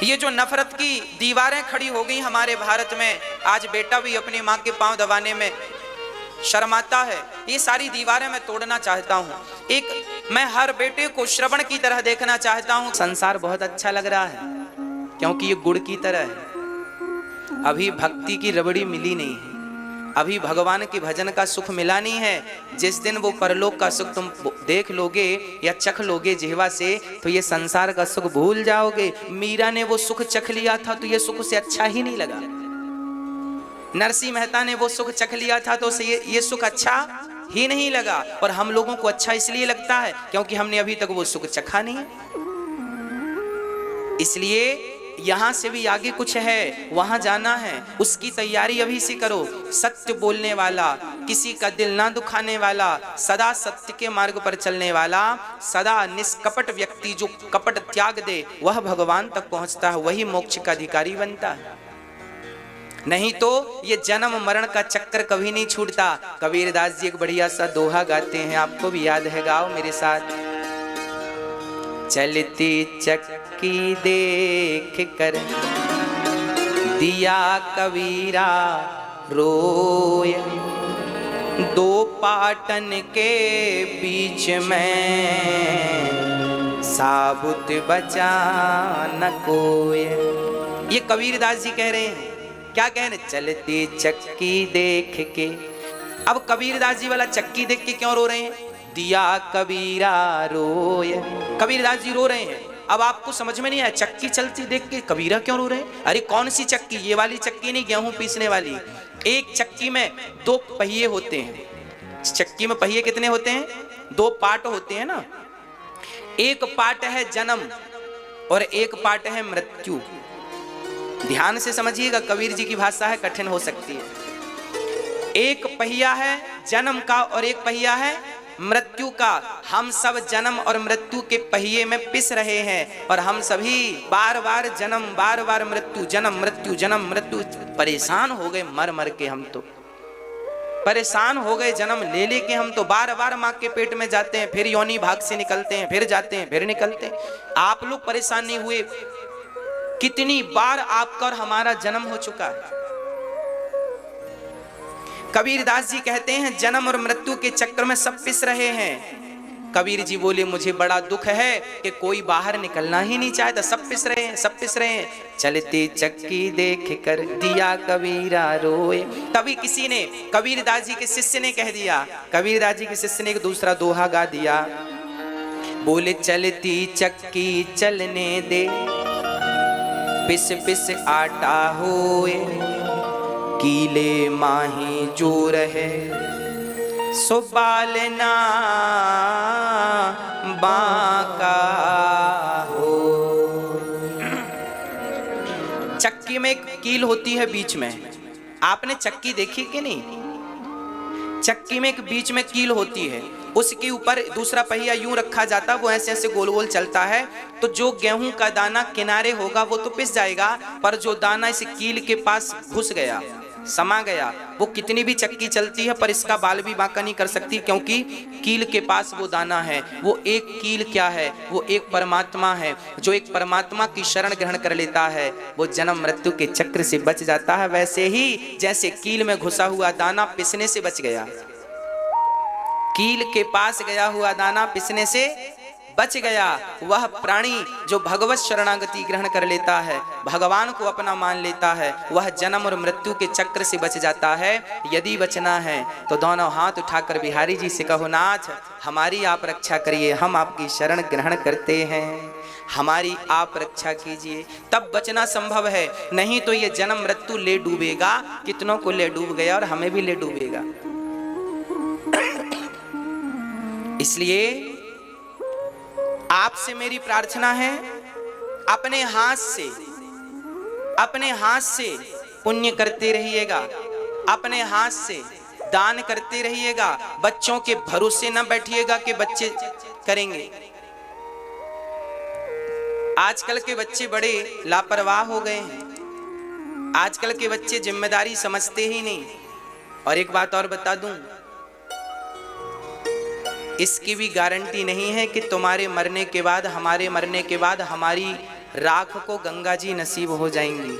ये जो नफरत की दीवारें खड़ी हो गई हमारे भारत में, आज बेटा भी अपनी माँ के पांव दबाने में शर्माता है, ये सारी दीवारें मैं तोड़ना चाहता हूँ। एक मैं हर बेटे को श्रवण की तरह देखना चाहता हूँ। संसार बहुत अच्छा लग रहा है क्योंकि ये गुड़ की तरह है। अभी भक्ति की रबड़ी मिली नहीं है, अभी भगवान के भजन का सुख मिला नहीं है। जिस दिन वो परलोक का सुख तुम देख लोगे या चख लोगे जिह्वा से, तो ये संसार का सुख भूल जाओगे। मीरा ने वो सुख चख लिया था तो ये सुख उसे अच्छा ही नहीं लगा। नरसिंह मेहता ने वो सुख चख लिया था तो ये सुख अच्छा ही नहीं लगा। और हम लोगों को अच्छा इसलिए लगता है क्योंकि हमने अभी तक वो सुख चखा नहीं है। इसलिए यहां से भी आगे कुछ है, वहां जाना है, उसकी तैयारी अभी से करो। सत्य बोलने वाला, किसी का दिल ना दुखाने वाला, सदा सत्य के मार्ग पर चलने वाला, सदा निष्कपट व्यक्ति जो कपट त्याग दे, वह भगवान तक पहुंचता है, वही मोक्ष का अधिकारी बनता है। नहीं तो ये जन्म मरण का चक्कर कभी नहीं छूटता। कबीरदास जी एक बढ़िया सा दोहा गाते हैं, आपको भी याद है, गाओ मेरे साथ। चलती चक्की देख कर दिया कबीरा रोय, दो पाटन के बीच में साबुत बचा न कोय। ये कबीरदास जी कह रहे हैं। क्या कह रहे? चलती चक्की देख के। अब कबीरदास जी वाला चक्की देख के क्यों रो रहे हैं? दिया कबीरा रोय, कबीरदास जी रो रहे हैं। अब आपको समझ में नहीं आया, चक्की चलती देख के कबीरा क्यों रो रहे हैं? अरे कौन सी चक्की? ये वाली चक्की नहीं, गेहूं पीसने वाली। एक चक्की में दो पहिए होते हैं। चक्की में पहिए कितने होते हैं? दो पार्ट होते हैं ना। एक पार्ट है जन्म और एक पार्ट है मृत्यु। ध्यान से समझिएगा, कबीर जी की भाषा है, कठिन हो सकती है। एक पहिया है जन्म का और एक पहिया है मृत्यु का। हम सब जन्म और मृत्यु के पहिए में पिस रहे हैं और हम सभी बार बार जन्म, बार बार मृत्यु, जन्म मृत्यु, जन्म मृत्यु। परेशान हो गए मर मर के, हम तो परेशान हो गए जन्म ले लेके। हम तो बार बार माँ के पेट में जाते हैं, फिर योनि भाग से निकलते हैं, फिर जाते हैं, फिर निकलते हैं। आप लोग परेशान नहीं हुए? कितनी बार आपका और हमारा जन्म हो चुका है। कबीरदास जी कहते हैं जन्म और मृत्यु के चक्कर में सब पिस रहे हैं। कबीर जी बोले मुझे बड़ा दुख है कि कोई बाहर निकलना ही नहीं चाहता, सब पिस रहे हैं, सब पिस रहे हैं। चलती चक्की देख कर दिया कबीरा रोए। तभी किसी ने, कबीरदास जी के शिष्य ने कह दिया, कबीरदास जी के शिष्य ने एक दूसरा दोहा गा दिया। बोले चलती चक्की चलने दे, पिस पिस आटा होए, कीले माही जो रहे, सो बालना बांका हो। चक्की में एक कील होती है बीच में, आपने चक्की देखी कि नहीं? चक्की में एक बीच में कील होती है, उसके ऊपर दूसरा पहिया यूं रखा जाता, वो ऐसे ऐसे गोल गोल चलता है। तो जो गेहूं का दाना किनारे होगा वो तो पिस जाएगा, पर जो दाना इस कील के पास घुस गया, समा गया, वो कितनी भी चक्की चलती है पर इसका बाल भी बांका नहीं कर सकती, क्योंकि कील के पास वो दाना है। वो एक कील क्या है? वो एक परमात्मा है। जो एक परमात्मा की शरण ग्रहण कर लेता है वो जन्म मृत्यु के चक्र से बच जाता है। वैसे ही जैसे कील में घुसा हुआ दाना पिसने से बच गया, कील के पास गया हुआ दाना पिसने से बच गया, वह प्राणी जो भगवत शरणागति ग्रहण कर लेता है, भगवान को अपना मान लेता है, वह जन्म और मृत्यु के चक्र से बच जाता है। यदि बचना है तो दोनों हाथ उठाकर बिहारी जी से कहो, नाथ हमारी आप रक्षा करिए, हम आपकी शरण ग्रहण करते हैं, हमारी आप रक्षा कीजिए, तब बचना संभव है। नहीं तो ये जन्म मृत्यु ले डूबेगा, कितनों को ले डूब गया और हमें भी ले डूबेगा। इसलिए आपसे मेरी प्रार्थना है, अपने हाथ से पुण्य करते रहिएगा, अपने हाथ से दान करते रहिएगा। बच्चों के भरोसे न बैठिएगा कि बच्चे करेंगे। आजकल के बच्चे बड़े लापरवाह हो गए हैं। आजकल के बच्चे जिम्मेदारी समझते ही नहीं। और एक बात और बता दूं, इसकी भी गारंटी नहीं है कि तुम्हारे मरने के बाद, हमारे मरने के बाद हमारी राख को गंगा जी नसीब हो जाएंगी।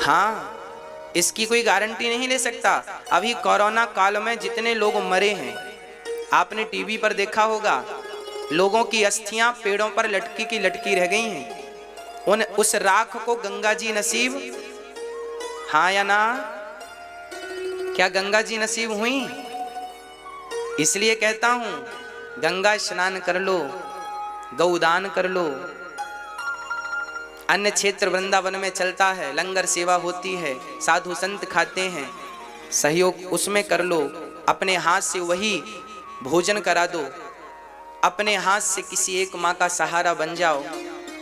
हाँ, इसकी कोई गारंटी नहीं ले सकता। अभी कोरोना काल में जितने लोग मरे हैं, आपने टीवी पर देखा होगा, लोगों की अस्थियां पेड़ों पर लटकी की लटकी रह गई हैं। उस राख को गंगा जी नसीब, हाँ या ना? क्या गंगा जी नसीब हुई? इसलिए कहता हूं, गंगा स्नान कर लो, गौदान कर लो। अन्य क्षेत्र वृंदावन में चलता है, लंगर सेवा होती है, साधु संत खाते हैं, सहयोग उसमें कर लो। अपने हाथ से वही भोजन करा दो, अपने हाथ से किसी एक माँ का सहारा बन जाओ,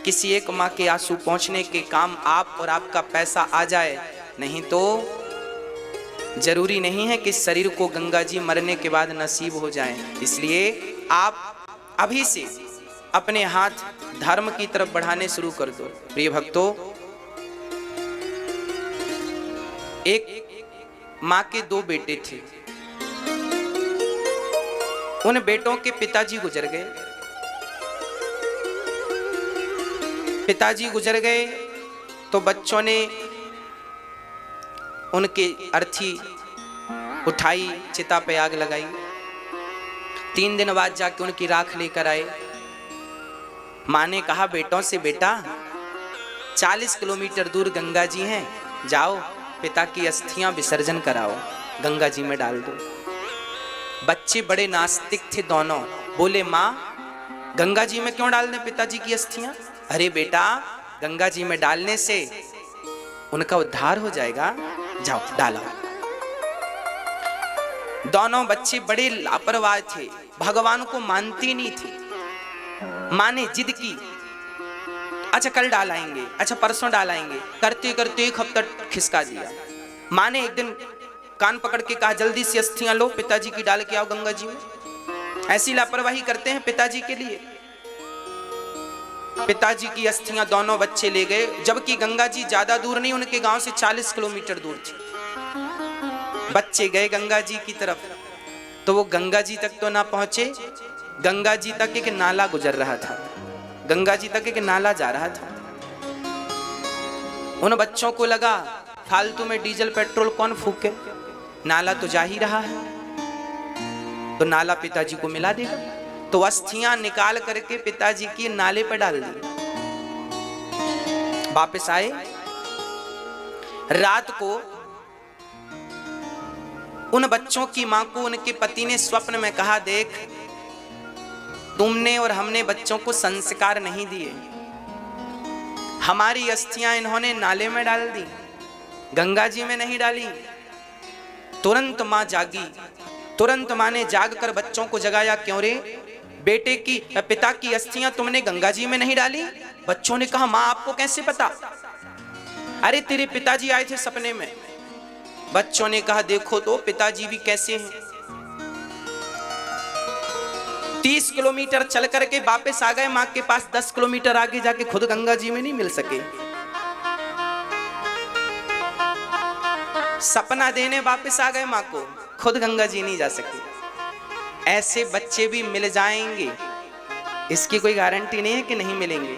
किसी एक माँ के आंसू पहुँचने के काम आप और आपका पैसा आ जाए। नहीं तो जरूरी नहीं है कि शरीर को गंगा जी मरने के बाद नसीब हो जाए। इसलिए आप अभी से अपने हाथ धर्म की तरफ बढ़ाने शुरू कर दो। प्रिय भक्तों, एक माँ के 2 बेटे थे। उन बेटों के पिताजी गुजर गए। पिताजी गुजर गए तो बच्चों ने उनके अर्थी उठाई, चिता पे आग लगाई। 3 दिन बाद जाके उनकी राख लेकर आए। माँ ने कहा बेटों से, बेटा 40 किलोमीटर दूर गंगा जी हैं, जाओ पिता की अस्थियां विसर्जन कराओ, गंगा जी में डाल दो। बच्चे बड़े नास्तिक थे दोनों। बोले माँ, गंगा जी में क्यों डाल दें पिताजी की अस्थियां? अरे बेटा, गंगा जी में डालने से उनका उद्धार हो जाएगा, जाओ डालो। दोनों बच्चे बड़े लापरवाह थे, भगवान को मानते नहीं थे। माँ ने जिद की, अच्छा कल डालाएंगे, अच्छा परसों डालाएंगे, करते करते 1 हफ्ता खिसका दिया। माँ ने एक दिन कान पकड़ के कहा, जल्दी से अस्थियां लो, पिताजी की डाल के आओ गंगा जी में। ऐसी लापरवाही करते हैं पिताजी के लिए। पिताजी की अस्थियां दोनों बच्चे ले गए, जबकि गंगा जी ज्यादा दूर नहीं, उनके गांव से 40 किलोमीटर दूर थी। बच्चे गए गंगा जी की तरफ, तो वो गंगा जी तक तो ना पहुंचे। गंगा जी तक एक नाला गुजर रहा था, गंगा जी तक एक नाला जा रहा था। उन बच्चों को लगा फालतू में डीजल पेट्रोल कौन फूके, नाला तो जा ही रहा है, तो नाला पिताजी को मिला देगा। तो अस्थियां निकाल करके पिताजी की नाले पर डाल दी। वापस आए। रात को उन बच्चों की मां को उनके पति ने स्वप्न में कहा, देख तुमने और हमने बच्चों को संस्कार नहीं दिए, हमारी अस्थियां इन्होंने नाले में डाल दी, गंगा जी में नहीं डाली। तुरंत मां जागी। तुरंत मां ने जाग कर बच्चों को जगाया, क्यों रे बेटे की, पिता की अस्थियां तुमने गंगा जी में नहीं डाली? बच्चों ने कहा, मां आपको कैसे पता? अरे तेरे पिताजी आए थे सपने में। बच्चों ने कहा, देखो तो पिताजी भी कैसे हैं। 30 किलोमीटर चल करके वापस आ गए मां के पास। 10 किलोमीटर आगे जाके खुद गंगा जी में नहीं मिल सके। सपना देने वापस आ गए मां को, खुद गंगा जी नहीं जा सके। ऐसे बच्चे भी मिल जाएंगे, इसकी कोई गारंटी नहीं है कि नहीं मिलेंगे।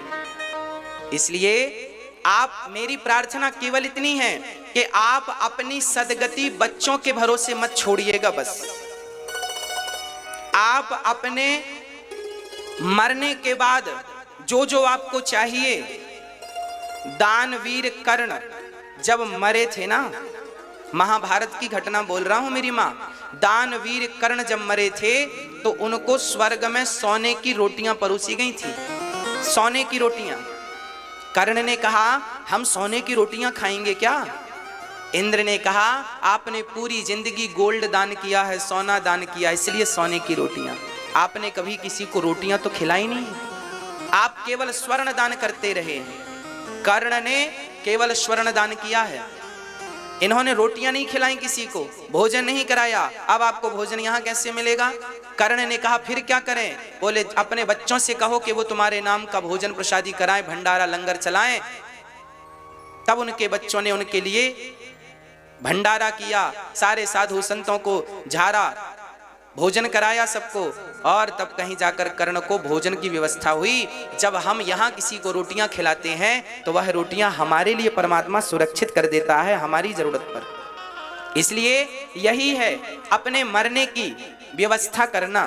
इसलिए आप, मेरी प्रार्थना केवल इतनी है कि आप अपनी सदगति बच्चों के भरोसे मत छोड़िएगा। बस आप अपने मरने के बाद जो जो आपको चाहिए, दानवीर कर्ण जब मरे थे ना, महाभारत की घटना बोल रहा हूं मेरी मां, दानवीर कर्ण जब मरे थे तो उनको स्वर्ग में सोने की रोटियां परोसी गई थी। सोने की रोटियां। कर्ण ने कहा, हम सोने की रोटियां खाएंगे क्या? इंद्र ने कहा आपने पूरी जिंदगी गोल्ड दान किया है, सोना दान किया, इसलिए सोने की रोटियां। आपने कभी किसी को रोटियां तो खिलाई नहीं, आप केवल स्वर्ण दान करते रहे हैं। कर्ण ने केवल स्वर्ण दान किया है, इन्होंने रोटियां नहीं खिलाई किसी को, भोजन नहीं कराया। अब आपको भोजन यहां कैसे मिलेगा? कर्ण ने कहा फिर क्या करें? बोले अपने बच्चों से कहो कि वो तुम्हारे नाम का भोजन प्रसादी कराएं, भंडारा लंगर चलाएं। तब उनके बच्चों ने उनके लिए भंडारा किया, सारे साधु संतों को झाड़ा, भोजन कराया सबको, और तब कहीं जाकर कर्ण को भोजन की व्यवस्था हुई। जब हम यहाँ किसी को रोटियां खिलाते हैं तो वह रोटियां हमारे लिए परमात्मा सुरक्षित कर देता है हमारी जरूरत पर। इसलिए यही है अपने मरने की व्यवस्था करना।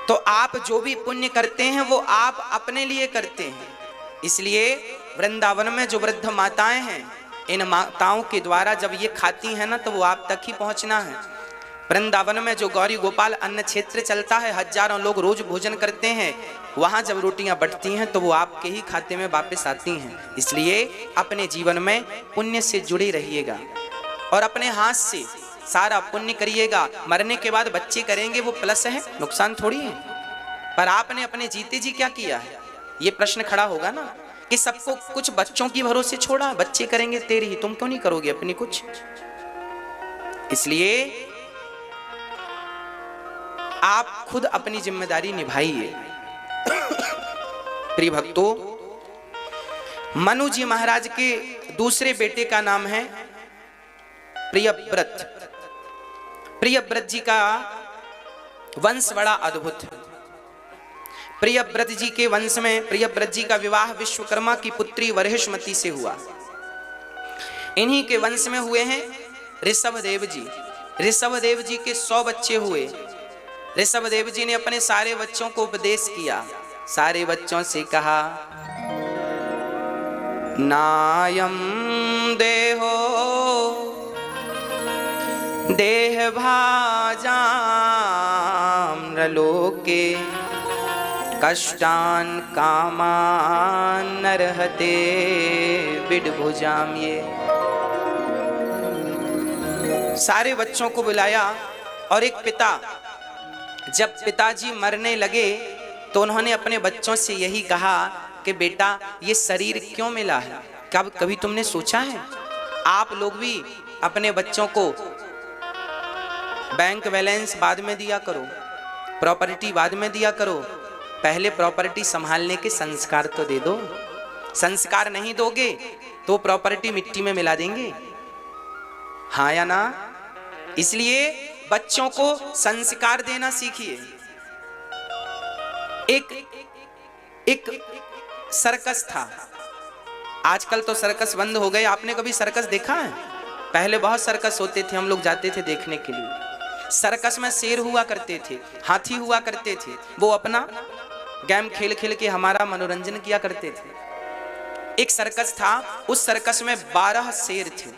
तो आप जो भी पुण्य करते हैं वो आप अपने लिए करते हैं। इसलिए वृंदावन में जो वृद्ध माताएं हैं, इन माताओं के द्वारा जब ये खाती हैं ना तो वो आप तक ही पहुंचना है। वृंदावन में जो गौरी गोपाल अन्न क्षेत्र चलता है, हजारों लोग रोज भोजन करते हैं, वहां जब रोटियां बटती हैं तो वो आपके ही खाते में वापस आती हैं। इसलिए अपने जीवन में पुण्य से जुड़े रहिएगा और अपने हाथ से सारा पुण्य करिएगा। मरने के बाद बच्चे करेंगे वो प्लस है, नुकसान थोड़ी है। पर आपने अपने जीते जी क्या किया है, ये प्रश्न खड़ा होगा ना कि सबको कुछ बच्चों की भरोसे छोड़ा, बच्चे करेंगे तेरी ही, तुम क्यों नहीं करोगे अपनी कुछ? इसलिए आप खुद अपनी जिम्मेदारी निभाइए। प्रिय भक्तों, मनु जी महाराज के दूसरे बेटे का नाम है प्रियव्रत। प्रियव्रत जी का वंश बड़ा अद्भुत है। प्रियव्रत जी के वंश में प्रियव्रत जी का विवाह विश्वकर्मा की पुत्री वरहिष्मती से हुआ। इन्हीं के वंश में हुए हैं ऋषभदेव जी। ऋषभदेव जी के 100 बच्चे हुए। ऋषभदेव जी ने अपने सारे बच्चों को उपदेश किया, सारे बच्चों से कहा नायम देहो देह भाजाम्रलोके कष्टान कामान नरहते विडभुजाम। ये सारे बच्चों को बुलाया और एक पिता, जब पिताजी मरने लगे तो उन्होंने अपने बच्चों से यही कहा कि बेटा ये शरीर क्यों मिला है? कभी तुमने सोचा है? आप लोग भी अपने बच्चों को बैंक बैलेंस बाद में दिया करो, प्रॉपर्टी बाद में दिया करो, पहले प्रॉपर्टी संभालने के संस्कार तो दे दो। संस्कार नहीं दोगे तो प्रॉपर्टी मिट्टी में मिला देंगे, हाँ या ना? इसलिए बच्चों को संस्कार देना सीखिए। एक सर्कस था, आजकल तो सर्कस बंद हो गए। आपने कभी सर्कस देखा है? पहले बहुत सर्कस होते थे, हम लोग जाते थे देखने के लिए। सर्कस में शेर हुआ करते थे, हाथी हुआ करते थे, वो अपना गेम खेल खेल के हमारा मनोरंजन किया करते थे। एक सर्कस था, उस सर्कस में 12 शेर थे।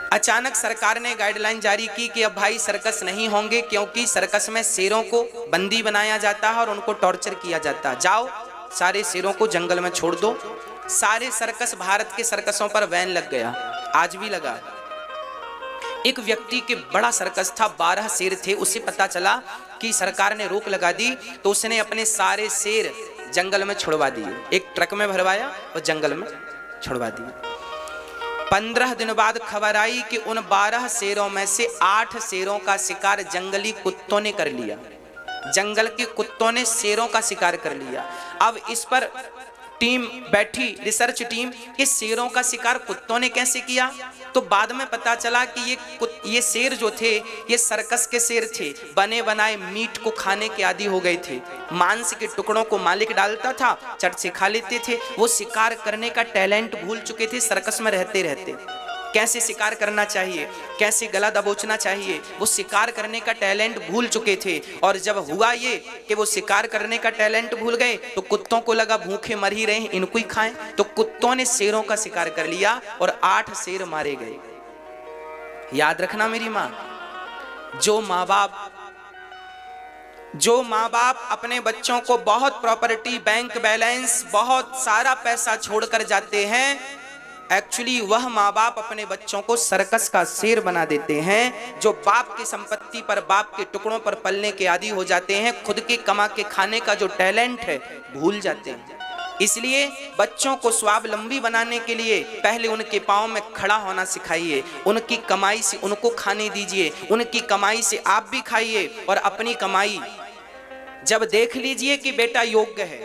अचानक सरकार ने गाइडलाइन जारी की कि अब भाई सर्कस नहीं होंगे, क्योंकि सर्कस में शेरों को बंदी बनाया जाता है और उनको टॉर्चर किया जाता है। जाओ सारे शेरों को जंगल में छोड़ दो। सारे सर्कस, भारत के सर्कसों पर बैन लग गया, आज भी लगा। एक व्यक्ति के बड़ा सर्कस था, 12 शेर थे, उसे पता चला कि सरकार ने रोक लगा दी, तो उसने अपने सारे शेर जंगल में छुड़वा दिए। एक ट्रक में भरवाया और जंगल में छुड़वा दिए। 15 दिन बाद खबर आई कि उन 12 शेरों में से 8 शेरों का शिकार जंगली कुत्तों ने कर लिया। जंगल के कुत्तों ने शेरों का शिकार कर लिया। अब इस पर टीम बैठी, रिसर्च टीम, कि शेरों का शिकार कुत्तों ने कैसे किया। तो बाद में पता चला कि ये शेर जो थे ये सर्कस के शेर थे, बने बनाए मीट को खाने के आदी हो गए थे। मांस के टुकड़ों को मालिक डालता था, चट से खा लेते थे। वो शिकार करने का टैलेंट भूल चुके थे सर्कस में रहते रहते। कैसे शिकार करना चाहिए, कैसे गला दबोचना चाहिए, वो शिकार करने का टैलेंट भूल चुके थे। और जब हुआ ये कि वो शिकार करने का टैलेंट भूल गए तो कुत्तों को लगा भूखे मर ही रहे, इनको ही खाएं। तो कुत्तों ने शेरों का शिकार कर लिया और 8 शेर मारे गए। याद रखना मेरी माँ, जो माँ बाप जो माँ बाप अपने बच्चों को बहुत प्रॉपर्टी, बैंक बैलेंस, बहुत सारा पैसा छोड़कर जाते हैं, एक्चुअली वह माँ बाप अपने बच्चों को सर्कस का शेर बना देते हैं। जो बाप की संपत्ति पर, बाप के टुकड़ों पर पलने के आदी हो जाते हैं, खुद के कमा के खाने का जो टैलेंट है भूल जाते हैं। इसलिए बच्चों को स्वावलंबी बनाने के लिए पहले उनके पांव में खड़ा होना सिखाइए, उनकी कमाई से उनको खाने दीजिए, उनकी कमाई से आप भी खाइए, और अपनी कमाई जब देख लीजिए कि बेटा योग्य है,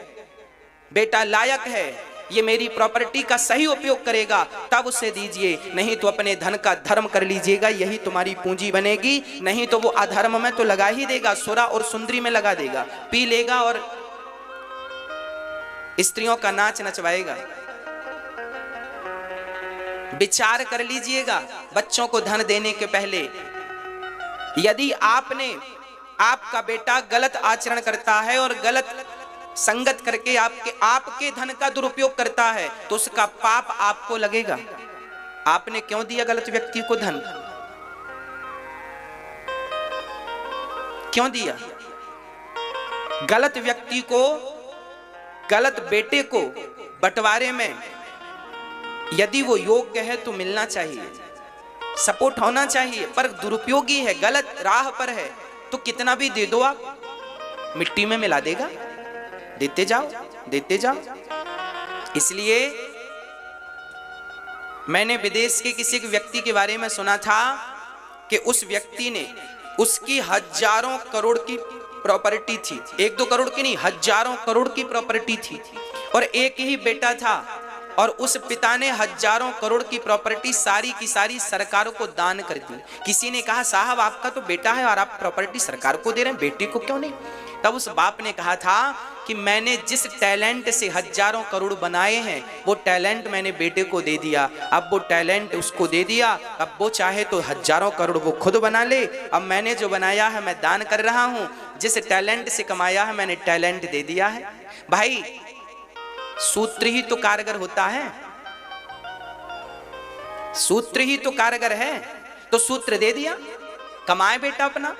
बेटा लायक है, ये मेरी प्रॉपर्टी का सही उपयोग करेगा, तब उसे दीजिए। नहीं तो अपने धन का धर्म कर लीजिएगा, यही तुम्हारी पूंजी बनेगी। नहीं तो वो अधर्म में तो लगा ही देगा, सुरा और सुंदरी में लगा देगा, पी लेगा और स्त्रियों का नाच नचवाएगा। विचार कर लीजिएगा बच्चों को धन देने के पहले। यदि आपका बेटा गलत आचरण करता है और गलत संगत करके आपके धन का दुरुपयोग करता है, तो उसका पाप आपको लगेगा। आपने क्यों दिया गलत व्यक्ति को धन? क्यों दिया? गलत व्यक्ति को, गलत बेटे को बंटवारे में यदि वो योग्य है तो मिलना चाहिए, सपोर्ट होना चाहिए, पर दुरुपयोगी है, गलत राह पर है, तो कितना भी दे दो आप, मिट्टी में मिला देगा। देते जाओ, देते जाओ। इसलिए मैंने विदेश के किसी व्यक्ति के बारे में सुना था कि उस व्यक्ति ने, उसकी हजारों करोड़ की प्रॉपर्टी थी, 1-2 करोड़ की नहीं, हजारों करोड़ की प्रॉपर्टी थी, और एक ही बेटा था, और उस पिता ने हजारों करोड़ की प्रॉपर्टी सारी की सारी सरकार को दान कर दी। किसी ने कहा साहब आपका तो बेटा है और आप प्रॉपर्टी सरकार को दे रहे हैं, बेटे को क्यों नहीं? तब उस बाप ने कहा था कि मैंने जिस टैलेंट से हजारों करोड़ बनाए हैं, वो टैलेंट मैंने बेटे को दे दिया। अब वो टैलेंट उसको दे दिया, अब वो चाहे तो हजारों करोड़ वो खुद बना ले। अब मैंने जो बनाया है मैं दान कर रहा हूं, जिस टैलेंट से कमाया है मैंने टैलेंट दे दिया है। भाई सूत्र ही तो कारगर होता है, सूत्र ही तो कारगर है। तो सूत्र दे दिया, कमाए बेटा अपना।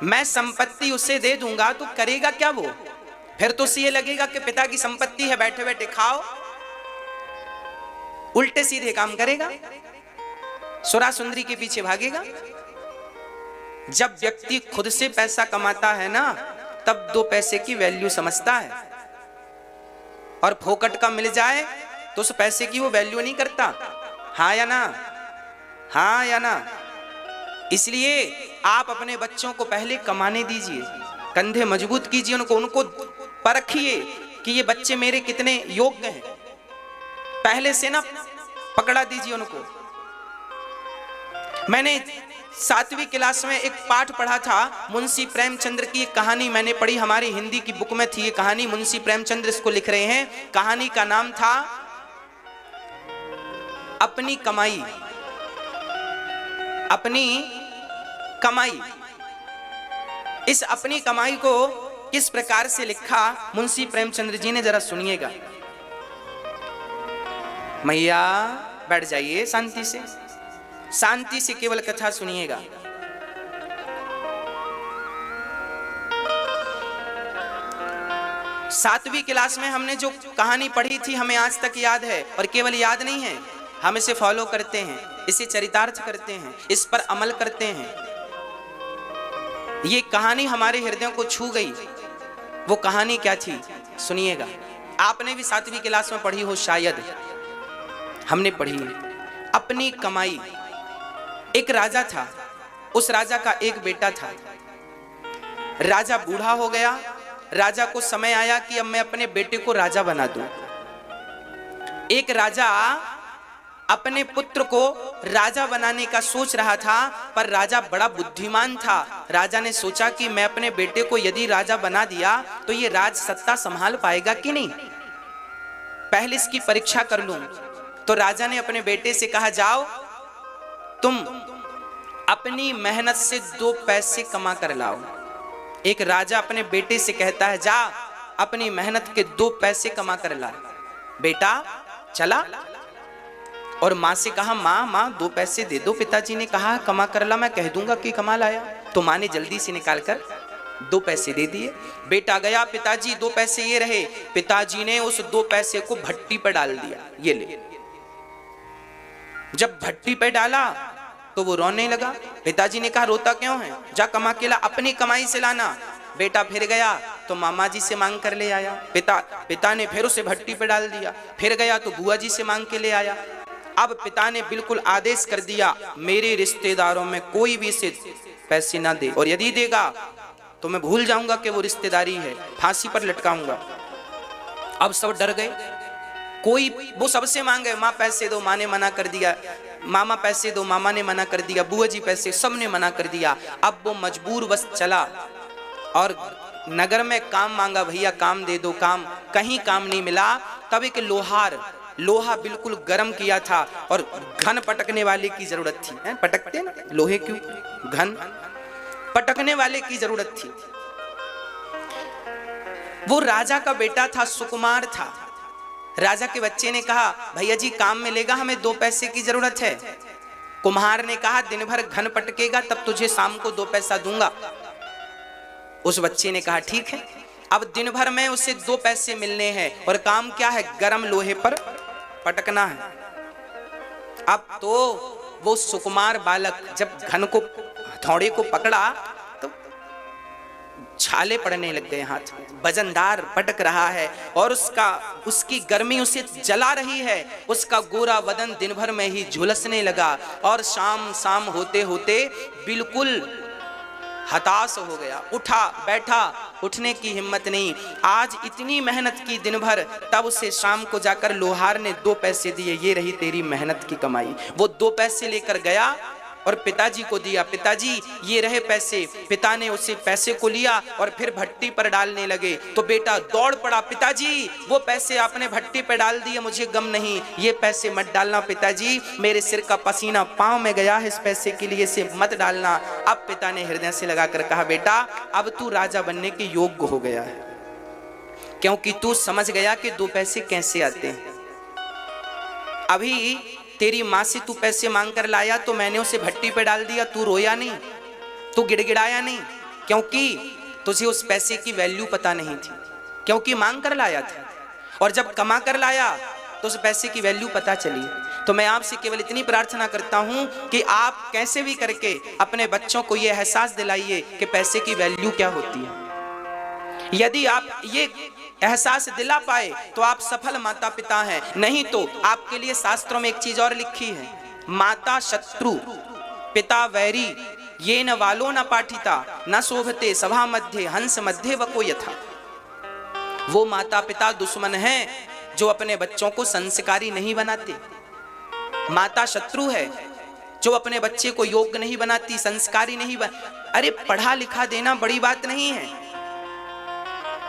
मैं संपत्ति उसे दे दूंगा तो करेगा क्या वो? फिर तो उसे ये लगेगा कि पिता की संपत्ति है, बैठे बैठे खाओ, उल्टे सीधे काम करेगा, सुरा सुंदरी के पीछे भागेगा। जब व्यक्ति खुद से पैसा कमाता है ना, तब 2 पैसे की वैल्यू समझता है, और फोकट का मिल जाए तो उस पैसे की वो वैल्यू नहीं करता। हाँ या ना? हाँ या ना? इसलिए आप अपने बच्चों को पहले कमाने दीजिए, कंधे मजबूत कीजिए, उनको परखिए कि ये बच्चे मेरे कितने योग्य हैं, पहले से ना पकड़ा दीजिए उनको। मैंने 7वीं क्लास में एक पाठ पढ़ा था, मुंशी प्रेमचंद्र की एक कहानी मैंने पढ़ी, हमारी हिंदी की बुक में थी ये कहानी। मुंशी प्रेमचंद्र इसको लिख रहे हैं। कहानी का नाम था अपनी कमाई। अपनी कमाई। इस अपनी कमाई को किस प्रकार से लिखा मुंशी प्रेमचंद्र जी ने, जरा सुनिएगा। मैया बैठ जाइए शांति से, शांति से केवल कथा सुनिएगा। सातवीं क्लास में हमने जो कहानी पढ़ी थी हमें आज तक याद है, और केवल याद नहीं है, हम इसे फॉलो करते हैं, इसे चरितार्थ करते हैं, इस पर अमल करते हैं। ये कहानी हमारे हृदयों को छू गई। वो कहानी क्या थी सुनिएगा। आपने भी 7वीं क्लास में पढ़ी हो शायद, हमने पढ़ी है। अपनी कमाई। एक राजा था, उस राजा का एक बेटा था। राजा बूढ़ा हो गया, राजा को समय आया कि अब मैं अपने बेटे को राजा बना दूं। एक राजा अपने पुत्र को राजा बनाने का सोच रहा था, पर राजा बड़ा बुद्धिमान था। राजा ने सोचा कि मैं अपने बेटे को यदि राजा बना दिया तो ये राज सत्ता संभाल पाएगा कि नहीं, पहले इसकी परीक्षा कर लूं। तो राजा ने अपने बेटे से कहा, जाओ तुम अपनी मेहनत से 2 पैसे कमा कर लाओ। एक राजा अपने बेटे से कहता है, जा अपनी मेहनत के 2 पैसे कमा कर ला। बेटा चला और माँ से कहा, माँ 2 पैसे दे दो। पिताजी ने कहा, कमा कर ला, मैं कह दूंगा कि कमा लाया। तो माँ ने जल्दी से निकाल कर 2 पैसे दे दिए। बेटा गया, पिताजी 2 पैसे ये रहे। पिताजी ने उस 2 पैसे को भट्टी पर डाल दिया, ये ले। जब भट्टी पे डाला तो वो रोने लगा। पिताजी ने कहा रोता क्यों है, जा कमा के ला, अपनी कमाई से लाना। बेटा फिर गया तो मामा जी से मांग कर ले आया। पिता ने फिर उसे भट्टी पे डाल दिया। फिर गया तो बुआ जी से मांग के ले आया। अब पिता ने बिल्कुल आदेश कर दिया, मेरे रिश्तेदारों में कोई भी इसे पैसे ना दे, और यदि देगा तो मैं भूल जाऊंगा कि वो रिश्तेदारी है, फांसी पर लटकाऊंगा। अब सब डर गए। कोई, वो सबसे मांगे, माँ पैसे दो, माँ ने मना कर दिया। मामा पैसे दो, मामा ने मना कर दिया। बुआ जी पैसे, सब ने मना कर दिया। अब वो मजबूर बस चला और नगर में काम मांगा, भैया काम दे दो, काम। कहीं काम नहीं मिला। तब एक लोहा बिल्कुल गर्म किया था और घन पटकने वाले की जरूरत थी। पटकते ना लोहे, क्यों घन पटकने वाले की जरूरत थी। वो राजा का बेटा था, सुकुमार था। राजा के बच्चे ने कहा, भैया जी काम मिलेगा, हमें 2 पैसे की जरूरत है। कुम्हार ने कहा, दिन भर घन पटकेगा तब तुझे शाम को 2 पैसा दूंगा। उस बच्चे ने कहा ठीक है। अब दिन भर में उसे 2 पैसे मिलने हैं और काम क्या है, गरम लोहे पर पटकना है। अब तो वो सुकुमार बालक जब घन को, हथौड़े को पकड़ा तो छाले पड़ने लग गए हाथ में। वजनदार पटक रहा है और उसकी गर्मी उसे जला रही है। उसका गोरा बदन दिन भर में ही झुलसने लगा और शाम होते होते बिल्कुल हताश हो गया। उठा बैठा, उठने की हिम्मत नहीं। आज इतनी मेहनत की दिन भर, तब उसे शाम को जाकर लोहार ने 2 पैसे दिए, ये रही तेरी मेहनत की कमाई। वो 2 पैसे लेकर गया और पिताजी को दिया, पिताजी ये रहे पैसे। पिता ने उसे पैसे को लिया और फिर भट्टी पर डालने लगे। तो बेटा दौड़ पड़ा, पिताजी वो पैसे आपने भट्टी पर डाल दिए, मुझे गम नहीं, ये पैसे मत डालना पिताजी, मेरे सिर का पसीना पांव में गया है, इस पैसे के लिए इसे मत डालना। अब पिता ने हृदय से लगाकर कहा, बेटा अब तू राजा बनने के योग्य हो गया है, क्योंकि तू समझ गया कि 2 पैसे कैसे आते हैं। अभी तेरी माँ से तू पैसे मांग कर लाया तो मैंने उसे भट्टी पे डाल दिया, तू रोया नहीं, तू गिड़गिड़ाया नहीं, क्योंकि तुझे उस पैसे की वैल्यू पता नहीं थी, क्योंकि मांग कर लाया था। और जब कमा कर लाया तो उस पैसे की वैल्यू पता चली। तो मैं आपसे केवल इतनी प्रार्थना करता हूं कि आप कैसे भी करके अपने बच्चों को यह एहसास दिलाइए कि पैसे की वैल्यू क्या होती है। यदि आप ये एहसास दिला पाए तो आप सफल माता पिता हैं। नहीं तो आपके लिए शास्त्रों में एक चीज और लिखी है, माता शत्रु पिता वैरी, ये न वालो न पाठिता न शोभते सभा मध्य हंस मध्य वको यथा। वो माता पिता दुश्मन हैं जो अपने बच्चों को संस्कारी नहीं बनाते। माता शत्रु है जो अपने बच्चे को योग्य नहीं बनाती, संस्कारी नहीं अरे पढ़ा लिखा देना बड़ी बात नहीं है,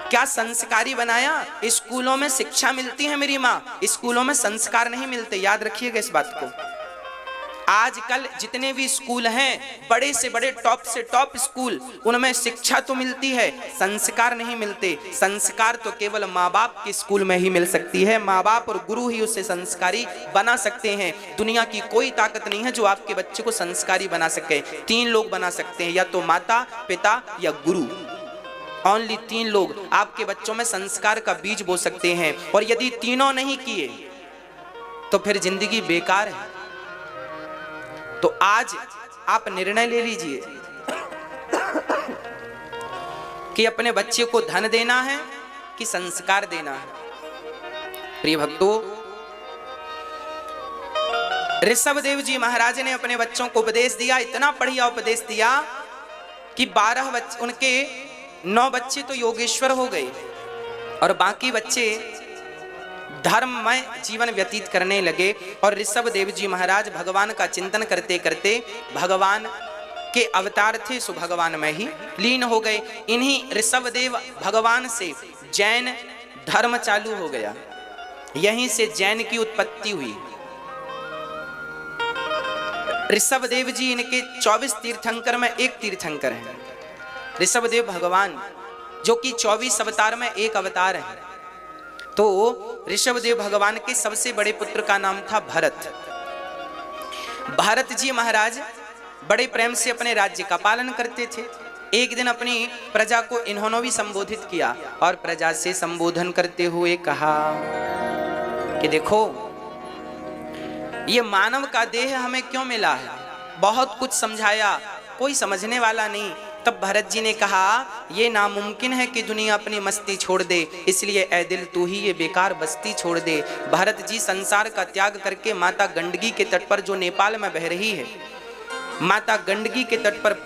क्या संस्कारी बनाया? स्कूलों में शिक्षा मिलती है मेरी माँ, स्कूलों में संस्कार नहीं मिलते, याद रखिएगा इस बात को। आजकल जितने भी स्कूल हैं, बड़े से बड़े टॉप से टॉप स्कूल, उनमें शिक्षा तो मिलती है, संस्कार नहीं मिलते। संस्कार तो केवल माँ बाप के स्कूल में ही मिल सकती है। माँ बाप और गुरु ही उसे संस्कारी बना सकते हैं। दुनिया की कोई ताकत नहीं है जो आपके बच्चे को संस्कारी बना सके। 3 लोग बना सकते हैं, या तो माता पिता या गुरु। ओनली 3 लोग आपके बच्चों में संस्कार का बीज बो सकते हैं। और यदि तीनों नहीं किए तो फिर जिंदगी बेकार है। तो आज आप निर्णय ले लीजिए कि अपने बच्चे को धन देना है कि संस्कार देना है। प्रिय भक्तों, ऋषभदेव जी महाराज ने अपने बच्चों को उपदेश दिया, इतना बढ़िया उपदेश दिया कि 12 बच्चे, उनके 9 बच्चे तो योगेश्वर हो गए और बाकी बच्चे धर्ममय जीवन व्यतीत करने लगे। और ऋषभदेव जी महाराज भगवान का चिंतन करते करते भगवान के अवतार थे सो भगवान में ही लीन हो गए। इन्हीं ऋषभदेव भगवान से जैन धर्म चालू हो गया, यहीं से जैन की उत्पत्ति हुई। ऋषभदेव जी इनके 24 तीर्थंकर में एक तीर्थंकर हैं। ऋषभदेव भगवान जो कि 24 अवतार में एक अवतार है। तो ऋषभदेव भगवान के सबसे बड़े पुत्र का नाम था भरत। भरत जी महाराज बड़े प्रेम से अपने राज्य का पालन करते थे। एक दिन अपनी प्रजा को इन्होंने भी संबोधित किया और प्रजा से संबोधन करते हुए कहा कि देखो ये मानव का देह हमें क्यों मिला है। बहुत कुछ समझाया, कोई समझने वाला नहीं। तब भरत जी ने कहा ये नामुमकिन है कि दुनिया अपनी मस्ती छोड़ दे, इसलिए ऐ दिल तू ही ये बेकार बस्ती छोड़ दे। भरत जी संसार का त्याग करके माता गंडकी के तट पर, जो नेपाल में बह रही है, माता गंडकी के तट पर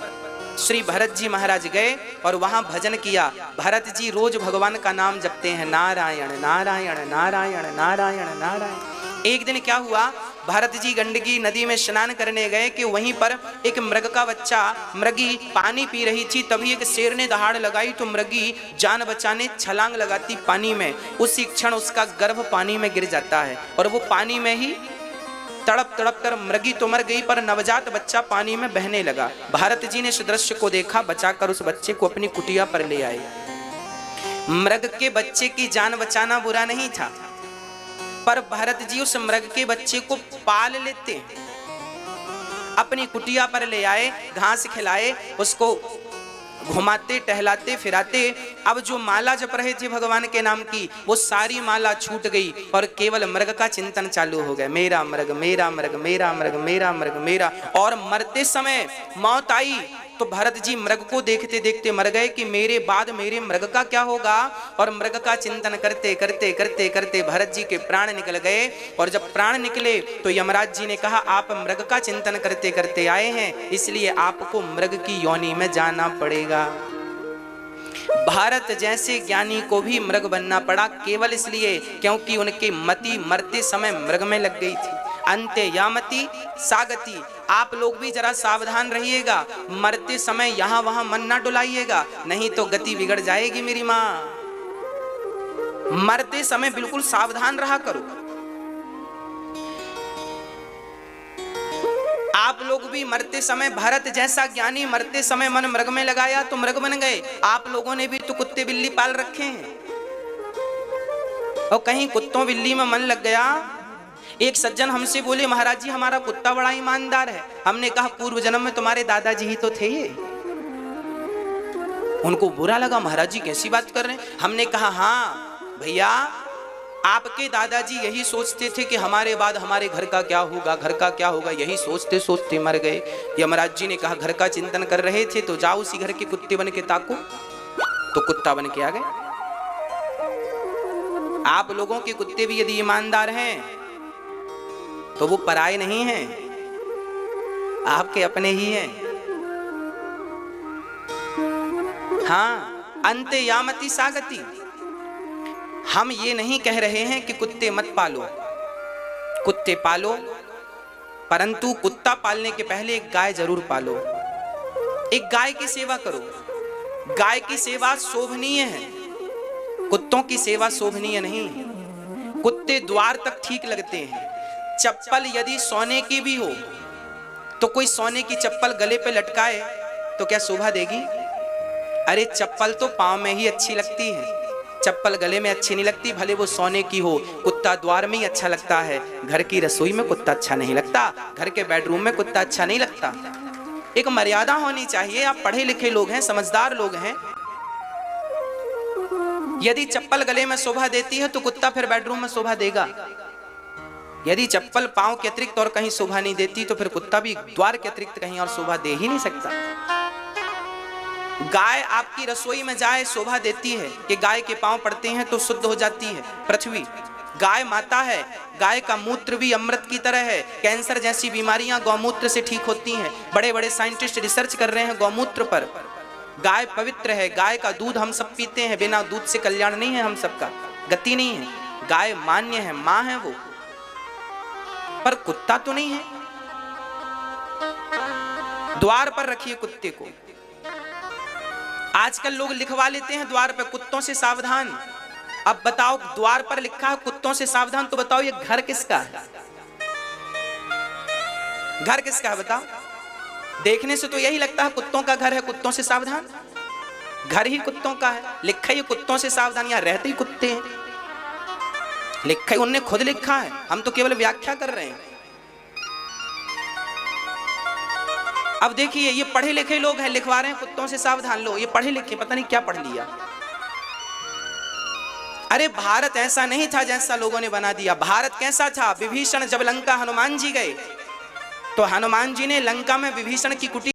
श्री भरत जी महाराज गए और वहां भजन किया। भरत जी रोज भगवान का नाम जपते हैं, नारायण नारायण नारायण नारायण नारायण। एक दिन क्या हुआ, भरत जी गंडकी नदी में स्नान करने गए कि वहीं पर एक मृग का बच्चा, मृगी पानी पी रही थी। तभी एक शेर ने दहाड़ लगाई तो मृगी जान बचाने छलांग लगाती पानी में। उसी क्षण उसका गर्भ पानी में गिर जाता है और वो पानी में ही तड़प तड़प कर मृगी तो मर गई, पर नवजात बच्चा पानी में बहने लगा। भारत जी ने इस दृश्य को देखा, बचाकर उस बच्चे को अपनी कुटिया पर ले आए। मृग के बच्चे की जान बचाना बुरा नहीं था, पर भरत जी उस मृग के बच्चे को पाल लेते, अपनी कुटिया पर ले आए, घास खिलाए, उसको घुमाते टहलाते फिराते। अब जो माला जप रहे थे भगवान के नाम की, वो सारी माला छूट गई और केवल मृग का चिंतन चालू हो गया, मेरा मृग मेरा मृग मेरा मृग मेरा मृग मेरा। और मरते समय मौत आई तो भरत जी मृग को देखते देखते मर गए कि मेरे बाद मेरे मृग का क्या होगा। और मृग का चिंतन करते करते करते करते भरत जी के प्राण निकल गए। और जब प्राण निकले तो यमराज जी ने कहा आप मृग का चिंतन करते करते आए हैं, इसलिए आपको मृग की योनि में जाना पड़ेगा। भारत जैसे ज्ञानी को भी मृग बनना पड़ा, केवल इसलिए क्योंकि उनकी मति मरते समय मृग में लग गई थी। अंते यामति सागति। आप लोग भी जरा सावधान रहिएगा, मरते समय यहां वहां मन ना डुलाइएगा, नहीं तो गति बिगड़ जाएगी मेरी मां। मरते समय बिल्कुल सावधान रहा करो। आप लोग भी मरते समय, भरत जैसा ज्ञानी मरते समय मन मृग में लगाया तो मृग बन गए। आप लोगों ने भी तो कुत्ते बिल्ली पाल रखे हैं और कहीं कुत्तों बिल्ली में मन लग गया। एक सज्जन हमसे बोले महाराज जी हमारा कुत्ता बड़ा ईमानदार है। हमने कहा पूर्व जन्म में तुम्हारे दादाजी ही तो थे ये। उनको बुरा लगा, महाराज जी कैसी बात कर रहे हैं। हमने कहा हाँ भैया, आपके दादाजी यही सोचते थे कि हमारे बाद हमारे घर का क्या होगा, घर का क्या होगा, यही सोचते सोचते मर गए। यमराज जी ने कहा घर का चिंतन कर रहे थे तो जाओ उसी घर के कुत्ते बन के ताको, तो कुत्ता बन के आ गए। आप लोगों के कुत्ते भी यदि ईमानदार हैं तो वो पराये नहीं हैं, आपके अपने ही हैं। हाँ, अंते यामति सागति। हम ये नहीं कह रहे हैं कि कुत्ते मत पालो, कुत्ते पालो, परंतु कुत्ता पालने के पहले एक गाय जरूर पालो। एक गाय की सेवा करो। गाय की सेवा शोभनीय है, कुत्तों की सेवा शोभनीय नहीं है। कुत्ते द्वार तक ठीक लगते हैं। चप्पल यदि सोने की भी हो तो कोई सोने की चप्पल गले पे लटकाए तो क्या शोभा देगी? अरे चप्पल तो पांव में ही अच्छी लगती है, चप्पल गले में अच्छी नहीं लगती, भले वो सोने की हो। कुत्ता द्वार में ही अच्छा लगता है, घर की रसोई में कुत्ता अच्छा नहीं लगता, घर के बेडरूम में कुत्ता अच्छा नहीं लगता। एक मर्यादा होनी चाहिए। आप पढ़े लिखे लोग हैं, समझदार लोग हैं। यदि चप्पल गले में शोभा देती है तो कुत्ता फिर बेडरूम में शोभा देगा। यदि चप्पल पांव के अतिरिक्त और कहीं शोभा नहीं देती तो फिर कुत्ता भी द्वार के अतिरिक्त कहीं और शोभा दे ही नहीं सकता। गाय आपकी रसोई में जाए शोभा देती है कि गाय के पांव पड़ते हैं तो शुद्ध हो जाती है पृथ्वी। गाय माता है, गाय का मूत्र भी अमृत की तरह है। कैंसर जैसी बीमारियां गौमूत्र से ठीक होती हैं। बड़े बड़े साइंटिस्ट रिसर्च कर रहे हैं गौमूत्र पर। गाय पवित्र है, गाय का दूध हम सब पीते हैं, बिना दूध से कल्याण नहीं है, हम सबका गति नहीं है। गाय मान्य है, मां है वो, पर कुत्ता तो नहीं है। द्वार पर रखिए कुत्ते को। आजकल लोग लिखवा लेते हैं द्वार पर कुत्तों से सावधान। अब बताओ, द्वार पर लिखा है कुत्तों से सावधान, तो बताओ ये घर किसका है? घर किसका है बताओ? देखने से तो यही लगता है कुत्तों का घर है, कुत्तों से सावधान। घर ही कुत्तों का है, लिखा ही कुत्तों से सावधान, या रहते ही कुत्ते हैं। लिखा ही उनने खुद लिखा है, हम तो केवल व्याख्या कर रहे हैं। अब देखिए ये पढ़े लिखे लोग हैं, लिखवा रहे हैं कुत्तों से सावधान लो, ये पढ़े लिखे पता नहीं क्या पढ़ लिया। अरे भारत ऐसा नहीं था जैसा लोगों ने बना दिया। भारत कैसा था? विभीषण जब लंका हनुमान जी गए तो हनुमान जी ने लंका में विभीषण की कुटी